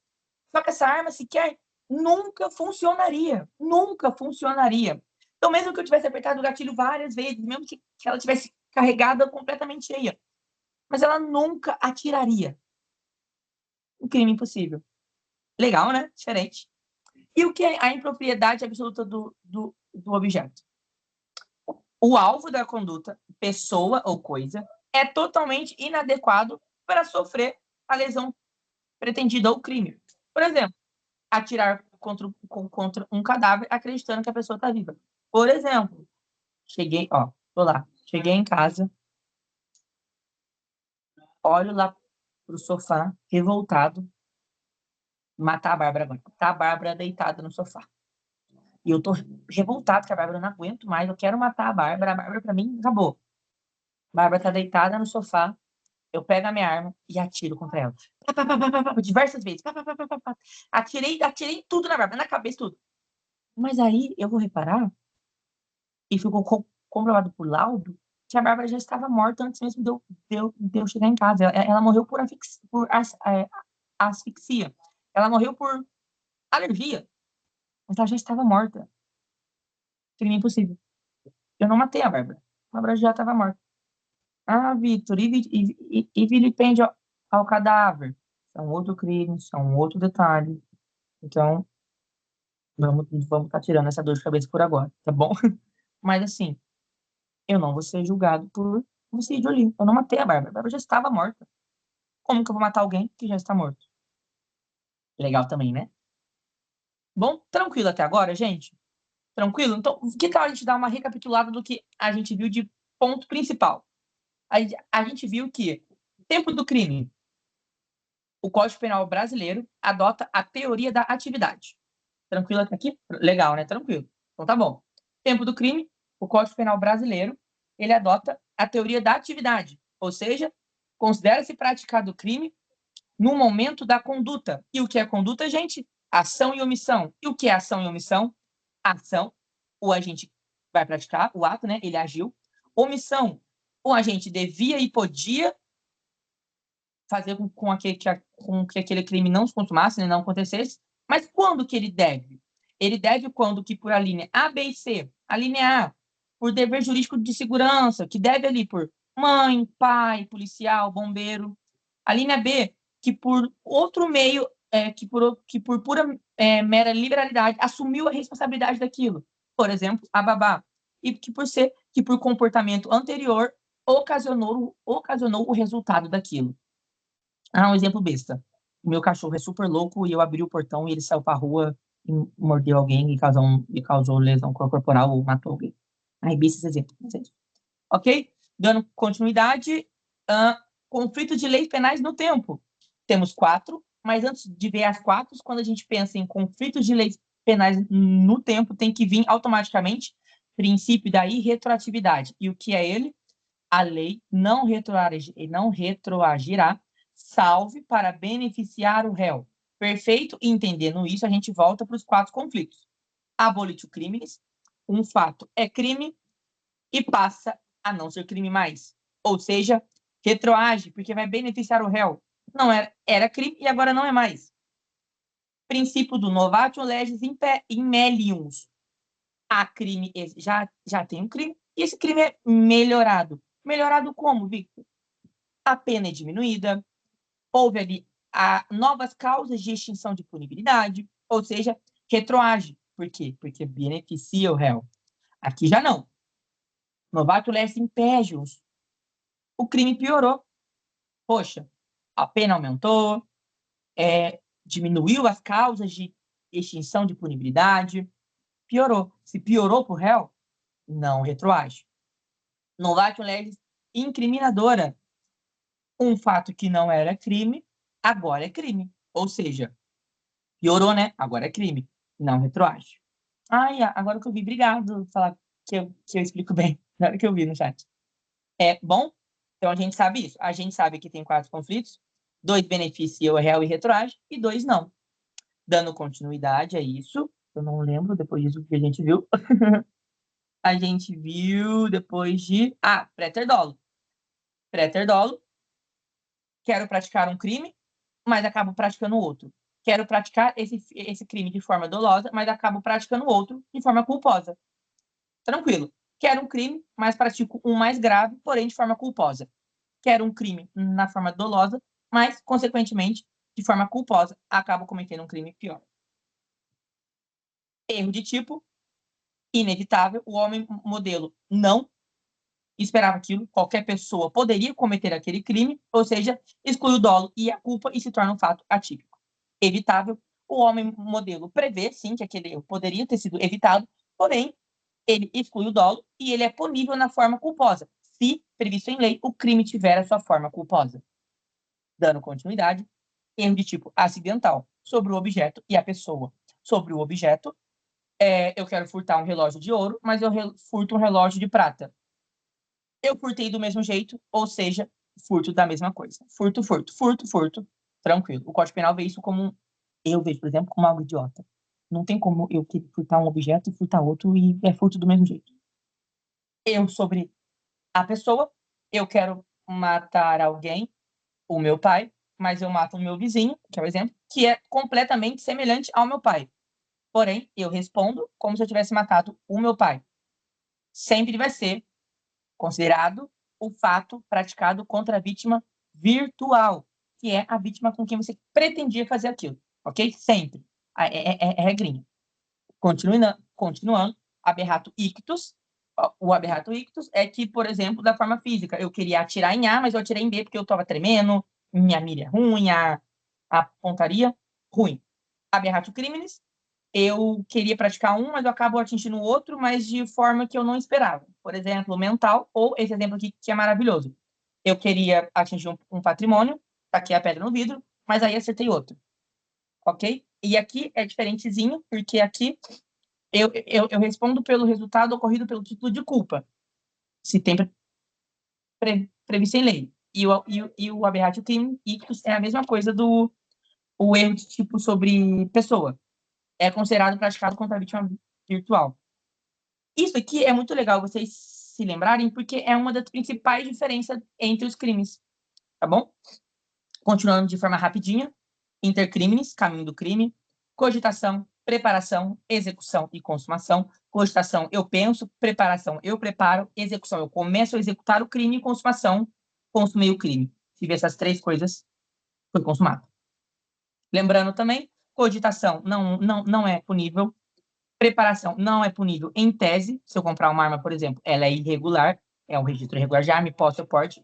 Só que essa arma sequer nunca funcionaria. Nunca funcionaria. Então, mesmo que eu tivesse apertado o gatilho várias vezes, mesmo que ela tivesse carregada completamente cheia, mas ela nunca atiraria. Um crime impossível. Legal, né? Diferente. E o que é a impropriedade absoluta do objeto? O alvo da conduta, pessoa ou coisa, é totalmente inadequado para sofrer a lesão pretendida ou crime. Por exemplo, atirar contra um cadáver acreditando que a pessoa está viva. Por exemplo, cheguei em casa, olho lá pro sofá, revoltado, matar a Bárbara agora. Tá a Bárbara deitada no sofá. E eu tô revoltado com a Bárbara, eu não aguento mais, eu quero matar a Bárbara pra mim acabou. A Bárbara tá deitada no sofá, eu pego a minha arma e atiro contra ela. Diversas vezes. Atirei tudo na Bárbara, na cabeça, tudo. Mas aí eu vou reparar, e ficou comprovado por laudo, que a Bárbara já estava morta antes mesmo de eu chegar em casa. Ela morreu por asfixia. Ela morreu por alergia. Mas ela já estava morta. Crime impossível. Eu não matei a Bárbara. A Bárbara já estava morta. Ah, Vitor, e vilipêndio ao cadáver? São outro crime, são outro detalhe. Então, vamos estar tirando essa dor de cabeça por agora, tá bom? Mas assim, eu não vou ser julgado por homicídio ali. Eu não matei a Bárbara. A Bárbara já estava morta. Como que eu vou matar alguém que já está morto? Legal também, né? Bom, tranquilo até agora, gente? Tranquilo? Então, que tal a gente dar uma recapitulada do que a gente viu de ponto principal? A gente viu que, tempo do crime, o Código Penal brasileiro adota a teoria da atividade. Tranquilo até aqui? Legal, né? Tranquilo. Então tá bom. Tempo do crime, o Código Penal brasileiro, ele adota a teoria da atividade, ou seja, considera-se praticado o crime no momento da conduta. E o que é conduta, gente? Ação e omissão. E o que é ação e omissão? Ação, o agente vai praticar o ato, né? Ele agiu. Omissão, o agente devia e podia fazer com que aquele crime não se consumasse, né, não acontecesse. Mas quando que ele deve? Ele deve quando que por a linha A, B e C. A linha A, por dever jurídico de segurança, que deve ali por mãe, pai, policial, bombeiro. A linha B, que por outro meio, que por pura mera liberalidade, assumiu a responsabilidade daquilo. Por exemplo, a babá. E que por comportamento anterior ocasionou o resultado daquilo. Um exemplo besta. O meu cachorro é super louco e eu abri o portão e ele saiu pra rua e mordeu alguém e causou lesão corporal ou matou alguém. Besta esse exemplo. Ok? Dando continuidade, conflito de leis penais no tempo. Temos 4, mas antes de ver as 4, quando a gente pensa em conflitos de leis penais no tempo, tem que vir automaticamente princípio da irretroatividade. E o que é ele? A lei não retroagirá, salve para beneficiar o réu. Perfeito? Entendendo isso, a gente volta para os 4 conflitos. Abolitio criminis, um fato é crime e passa a não ser crime mais. Ou seja, retroage, porque vai beneficiar o réu. Não era crime e agora não é mais. Princípio do novatio legis in melius. A crime já tem um crime e esse crime é melhorado. Melhorado como, Victor? A pena é diminuída, houve ali novas causas de extinção de punibilidade, ou seja, retroage. Por quê? Porque beneficia o réu. Aqui já não. Novatio legis impégios. O crime piorou. Poxa, a pena aumentou, diminuiu as causas de extinção de punibilidade, piorou. Se piorou para o réu, não retroage. Novatio legis incriminadora. Um fato que não era crime, agora é crime. Ou seja, piorou, né? Agora é crime. Não retroage. Agora que eu vi, obrigado por falar que eu explico bem. Agora que eu vi no chat. Bom? Então a gente sabe isso. A gente sabe que tem 4 conflitos. 2 beneficiam o réu e retroage, e 2 não. Dando continuidade a isso, eu não lembro depois disso que a gente viu. A gente viu depois de... Praeter dolo. Praeter dolo. Quero praticar um crime, mas acabo praticando outro. Quero praticar esse crime de forma dolosa, mas acabo praticando outro de forma culposa. Tranquilo. Quero um crime, mas pratico um mais grave, porém de forma culposa. Quero um crime na forma dolosa, mas, consequentemente, de forma culposa, acabo cometendo um crime pior. Erro de tipo, inevitável. O homem modelo não esperava aquilo. Qualquer pessoa poderia cometer aquele crime, ou seja, exclui o dolo e a culpa e se torna um fato atípico. Evitável. O homem modelo prevê, sim, que aquele erro poderia ter sido evitado, porém, ele exclui o dolo e ele é punível na forma culposa, se, previsto em lei, o crime tiver a sua forma culposa. Dando continuidade, erro de tipo acidental, sobre o objeto e a pessoa. Sobre o objeto, eu quero furtar um relógio de ouro, mas eu furto um relógio de prata. Eu furtei do mesmo jeito, ou seja, furto da mesma coisa. Furto. Tranquilo. O Código Penal vê isso como... Eu vejo, por exemplo, como algo idiota. Não tem como eu querer furtar um objeto e furtar outro e é furto do mesmo jeito. Eu, sobre a pessoa, eu quero matar alguém, o meu pai, mas eu mato o meu vizinho, que é o exemplo, que é completamente semelhante ao meu pai. Porém, eu respondo como se eu tivesse matado o meu pai. Sempre vai ser considerado o fato praticado contra a vítima virtual, que é a vítima com quem você pretendia fazer aquilo, ok? Sempre. É regrinha. Continuando, aberrato ictus. O aberrato ictus é que, por exemplo, da forma física, eu queria atirar em A, mas eu atirei em B porque eu estava tremendo, minha mira é ruim, a pontaria ruim. Aberratio criminis, eu queria praticar um, mas eu acabo atingindo o outro, mas de forma que eu não esperava. Por exemplo, mental, ou esse exemplo aqui que é maravilhoso. Eu queria atingir um patrimônio, taquei a pedra no vidro, mas aí acertei outro. Ok? E aqui é diferentezinho, porque aqui eu respondo pelo resultado ocorrido pelo título de culpa, se tem previsto em lei. E o aberratio crime ictus é a mesma coisa do o erro de tipo sobre pessoa. É considerado praticado contra a vítima virtual. Isso aqui é muito legal vocês se lembrarem, porque é uma das principais diferenças entre os crimes, tá bom? Continuando de forma rapidinha, intercrimes, caminho do crime, cogitação, preparação, execução e consumação. Cogitação, eu penso, preparação, eu preparo, execução, eu começo a executar o crime, e consumação, consumei o crime. Se ver essas 3 coisas, foi consumado. Lembrando também, cogitação não é punível, preparação não é punível em tese. Se eu comprar uma arma, por exemplo, ela é irregular, é um registro irregular de arma, posse ou porte,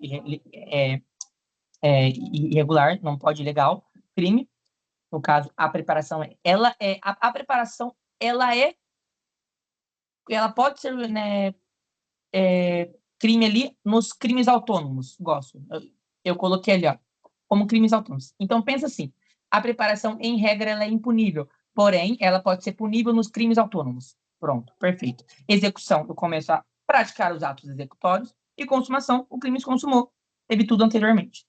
irregular, não pode legal, crime. No caso, a preparação a preparação, ela pode ser, né, crime ali nos crimes autônomos. Gosto. Eu coloquei ali, ó, como crimes autônomos. Então pensa assim, a preparação em regra ela é impunível, porém ela pode ser punível nos crimes autônomos. Pronto, perfeito. Execução, eu começo a praticar os atos executórios, e consumação, o crime se consumou. Teve tudo anteriormente.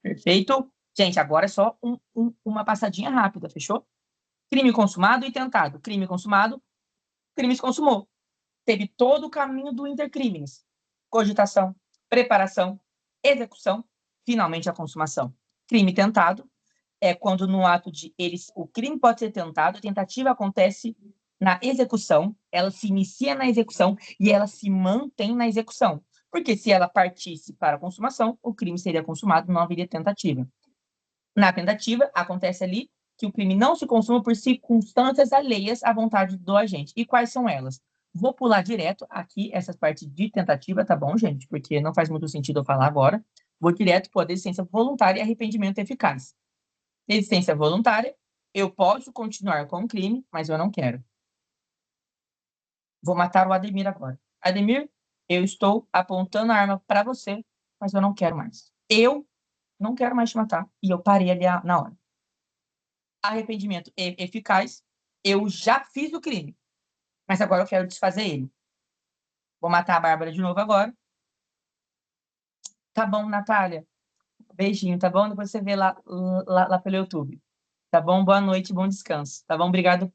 Perfeito? Gente, agora é só uma passadinha rápida, fechou? Crime consumado e tentado. Crime consumado, crime se consumou. Teve todo o caminho do intercrimes. Cogitação, preparação, execução, finalmente a consumação. Crime tentado é quando no ato de o crime pode ser tentado, a tentativa acontece na execução, ela se inicia na execução e ela se mantém na execução. Porque se ela partisse para a consumação, o crime seria consumado, não haveria tentativa. Na tentativa, acontece ali que o crime não se consuma por circunstâncias alheias à vontade do agente. E quais são elas? Vou pular direto aqui essas partes de tentativa, tá bom, gente? Porque não faz muito sentido eu falar agora. Vou direto para a desistência voluntária e arrependimento eficaz. Desistência voluntária, eu posso continuar com o crime, mas eu não quero. Vou matar o Ademir agora. Ademir, eu estou apontando a arma para você, mas eu não quero mais. Eu não quero mais te matar. E eu parei ali na hora. Arrependimento eficaz, eu já fiz o crime, mas agora eu quero desfazer ele. Vou matar a Bárbara de novo agora. Tá bom, Natália. Beijinho, tá bom? Depois você vê lá pelo YouTube. Tá bom? Boa noite, bom descanso. Tá bom? Obrigado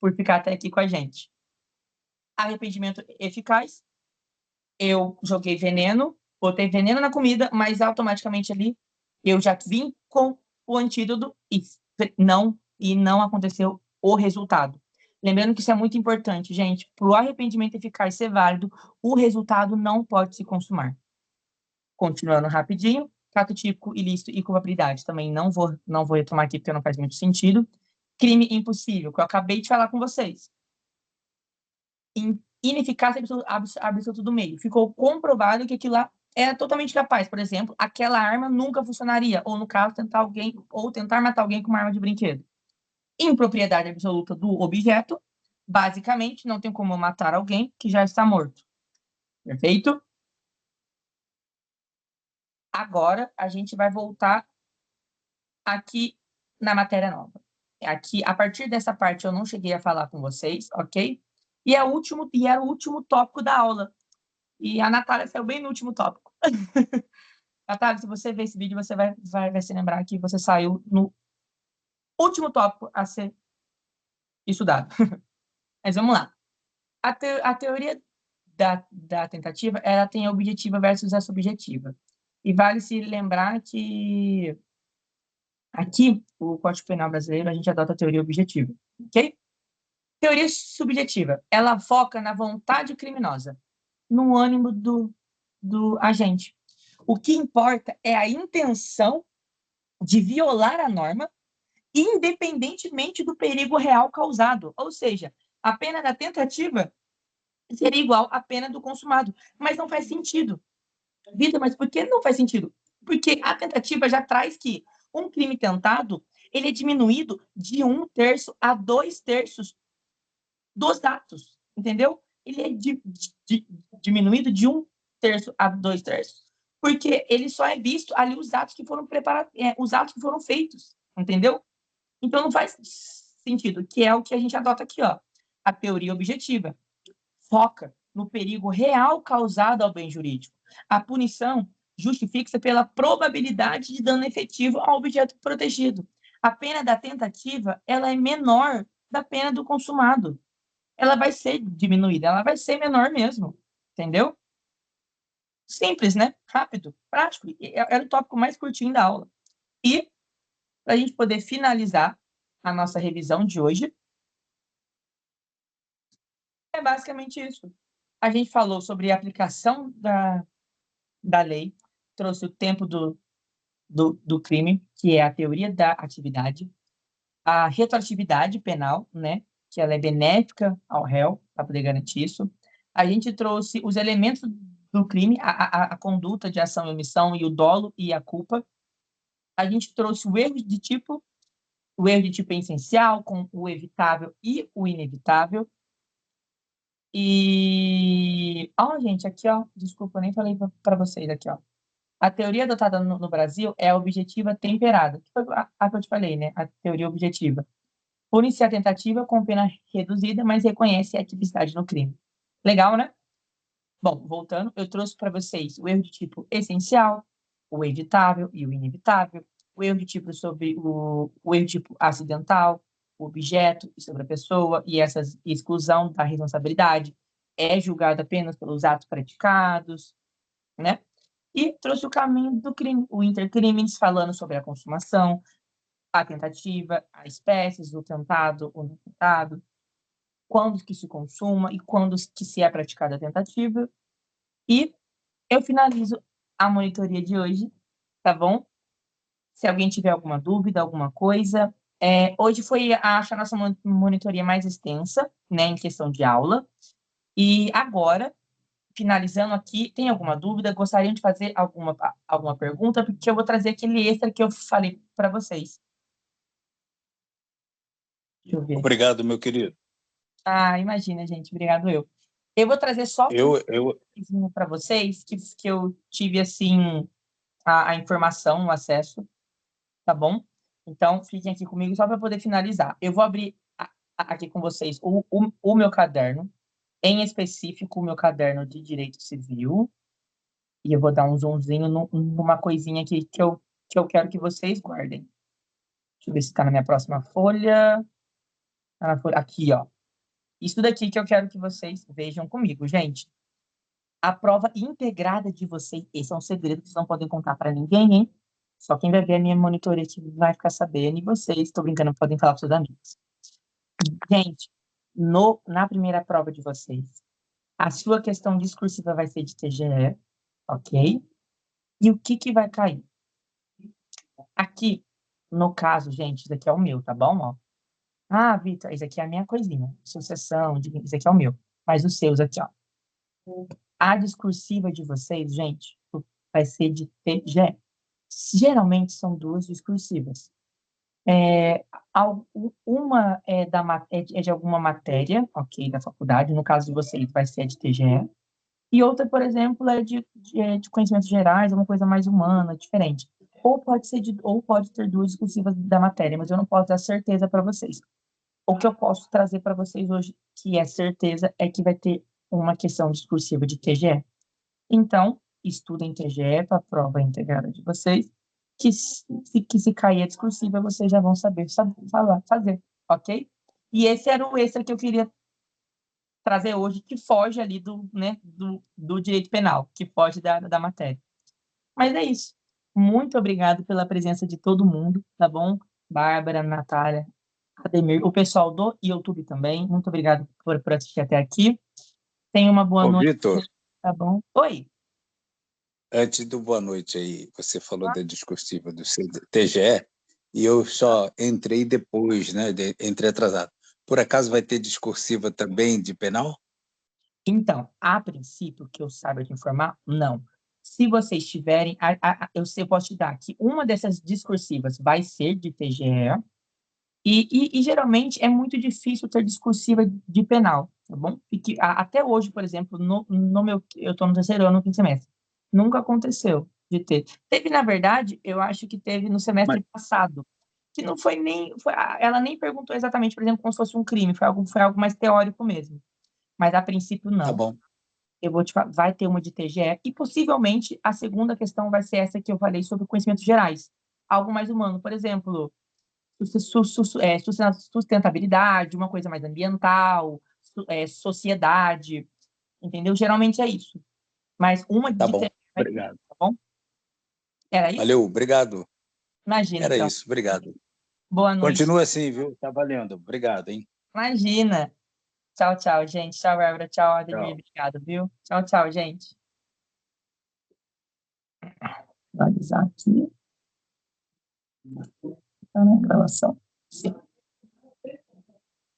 por ficar até aqui com a gente. Arrependimento eficaz, eu joguei veneno, botei veneno na comida, mas automaticamente ali eu já vim com o antídoto e não aconteceu o resultado. Lembrando que isso é muito importante, gente. Para o arrependimento eficaz ser válido, o resultado não pode se consumar. Continuando rapidinho, fato típico, ilícito e culpabilidade. Também não vou retomar aqui porque não faz muito sentido. Crime impossível, que eu acabei de falar com vocês. Ineficácia absoluta do meio. Ficou comprovado que aquilo lá era totalmente capaz. Por exemplo, aquela arma nunca funcionaria. Ou, no caso, tentar matar alguém com uma arma de brinquedo. Impropriedade absoluta do objeto. Basicamente, não tem como matar alguém que já está morto. Perfeito? Agora, a gente vai voltar aqui na matéria nova. Aqui, a partir dessa parte, eu não cheguei a falar com vocês, ok? E era o último tópico da aula. E a Natália saiu bem no último tópico. Natália, se você ver esse vídeo, você vai se lembrar que você saiu no último tópico a ser estudado. Mas vamos lá. A teoria da tentativa, ela tem a objetiva versus a subjetiva. E vale se lembrar que aqui, o Código Penal brasileiro, a gente adota a teoria objetiva, ok? Teoria subjetiva, ela foca na vontade criminosa, no ânimo do agente. O que importa é a intenção de violar a norma, independentemente do perigo real causado. Ou seja, a pena da tentativa seria igual à pena do consumado. Mas não faz sentido. Vitor, mas por que não faz sentido? Porque a tentativa já traz que um crime tentado ele é diminuído de 1/3 a 2/3 dos atos, entendeu? Ele é diminuído de 1/3 a 2/3, porque ele só é visto ali os atos que foram preparados, os atos que foram feitos, entendeu? Então não faz sentido, que é o que a gente adota aqui, ó. A teoria objetiva foca no perigo real causado ao bem jurídico. A punição justifica-se pela probabilidade de dano efetivo ao objeto protegido. A pena da tentativa, ela é menor da pena do consumado. ela vai ser diminuída, ela vai ser menor mesmo, entendeu? Simples, né? Rápido, prático. Era o tópico mais curtinho da aula. E, para a gente poder finalizar a nossa revisão de hoje, é basicamente isso. A gente falou sobre a aplicação da lei, trouxe o tempo do crime, que é a teoria da atividade, a retroatividade penal, né, que ela é benéfica ao réu, para poder garantir isso. A gente trouxe os elementos do crime, a conduta de ação e omissão, e o dolo e a culpa. A gente trouxe o erro de tipo é essencial, com o evitável e o inevitável. E, gente, aqui, desculpa, eu nem falei para vocês aqui, A teoria adotada no Brasil é a objetiva temperada, que foi a que eu te falei, né? A teoria objetiva. Pune-se a tentativa com pena reduzida, mas reconhece a atividade no crime. Legal, né? Bom, voltando, eu trouxe para vocês o erro de tipo essencial, o evitável e o inevitável, o erro de tipo sobre o erro de tipo acidental, o objeto e sobre a pessoa, e essa exclusão da responsabilidade é julgada apenas pelos atos praticados, né? E trouxe o caminho do crime, o intercrimes, falando sobre a consumação, a tentativa, a espécies, o tentado, o não tentado, quando que se consuma e quando que se é praticada a tentativa. E eu finalizo a monitoria de hoje, tá bom? Se alguém tiver alguma dúvida, alguma coisa. Hoje foi, acho, a nossa monitoria mais extensa, né, em questão de aula. E agora, finalizando aqui, tem alguma dúvida? Gostariam de fazer alguma pergunta? Porque eu vou trazer aquele extra que eu falei para vocês. Deixa eu ver. Obrigado, meu querido. Imagina, gente. Obrigado eu. Eu vou trazer só para vocês que eu tive, assim, a informação, o acesso, tá bom? Então, fiquem aqui comigo só para poder finalizar. Eu vou abrir aqui com vocês o meu caderno, em específico o meu caderno de Direito Civil, e eu vou dar um zoomzinho numa coisinha aqui que eu quero que vocês guardem. Deixa eu ver se está na minha próxima folha. Tá na folha. Aqui, Isso daqui que eu quero que vocês vejam comigo, gente. A prova integrada de vocês, esse é um segredo que vocês não podem contar para ninguém, hein? Só quem vai ver a minha monitoria aqui vai ficar sabendo, e vocês, estou brincando, podem falar para seus amigos. Gente, na primeira prova de vocês, a sua questão discursiva vai ser de TGE, ok? E o que vai cair? Aqui, no caso, gente, isso aqui é o meu, tá bom? Vitor, isso aqui é a minha coisinha. Sucessão, isso aqui é o meu. Mas os seus aqui, A discursiva de vocês, gente, vai ser de TGE. Geralmente são duas discursivas. Uma é de alguma matéria, ok, da faculdade, no caso de vocês vai ser de TGE, e outra, por exemplo, é de conhecimentos gerais, uma coisa mais humana, diferente. Ou pode ter duas discursivas da matéria, mas eu não posso dar certeza para vocês. O que eu posso trazer para vocês hoje, que é certeza, é que vai ter uma questão discursiva de TGE. Então, estudem TGE para a prova integrada de vocês, que se cair a discursiva, vocês já vão saber fazer, ok? E esse era o extra que eu queria trazer hoje, que foge ali do direito penal, que foge da matéria. Mas é isso. Muito obrigado pela presença de todo mundo, tá bom? Bárbara, Natália, Ademir, o pessoal do YouTube também. Muito obrigado por assistir até aqui. Tenha uma boa noite. Vitor, tá bom? Oi. Antes do boa noite aí, você falou da discursiva do TGE, e eu só entrei depois, né? Entrei atrasado. Por acaso vai ter discursiva também de penal? Então, a princípio, que eu saiba de informar, não. Se vocês tiverem, eu posso te dar que uma dessas discursivas vai ser de TGE, e geralmente é muito difícil ter discursiva de penal, tá bom? Porque até hoje, por exemplo, eu estou no terceiro ano, no quinto semestre, nunca aconteceu de ter. Teve, na verdade, eu acho que teve no semestre passado, que não foi nem, ela nem perguntou exatamente, por exemplo, como se fosse um crime, foi algo mais teórico mesmo. Mas, a princípio, não. Tá bom. Eu vou te falar, vai ter uma de TGE, e possivelmente a segunda questão vai ser essa que eu falei sobre conhecimentos gerais. Algo mais humano, por exemplo, sustentabilidade, uma coisa mais ambiental, sociedade, entendeu? Geralmente é isso. Mas uma Tá de bom, TGE, obrigado. tá bom? Era isso? Valeu, obrigado. Imagina, Era então. isso, obrigado. Boa noite. Continua assim, viu? Tá valendo. Obrigado, hein? Imagina. Tchau, tchau, gente. Tchau, Bárbara. Tchau, Ademir. Tchau. Obrigado, viu? Tchau, tchau, gente. Vou atualizar aqui. Tá na gravação. Sim.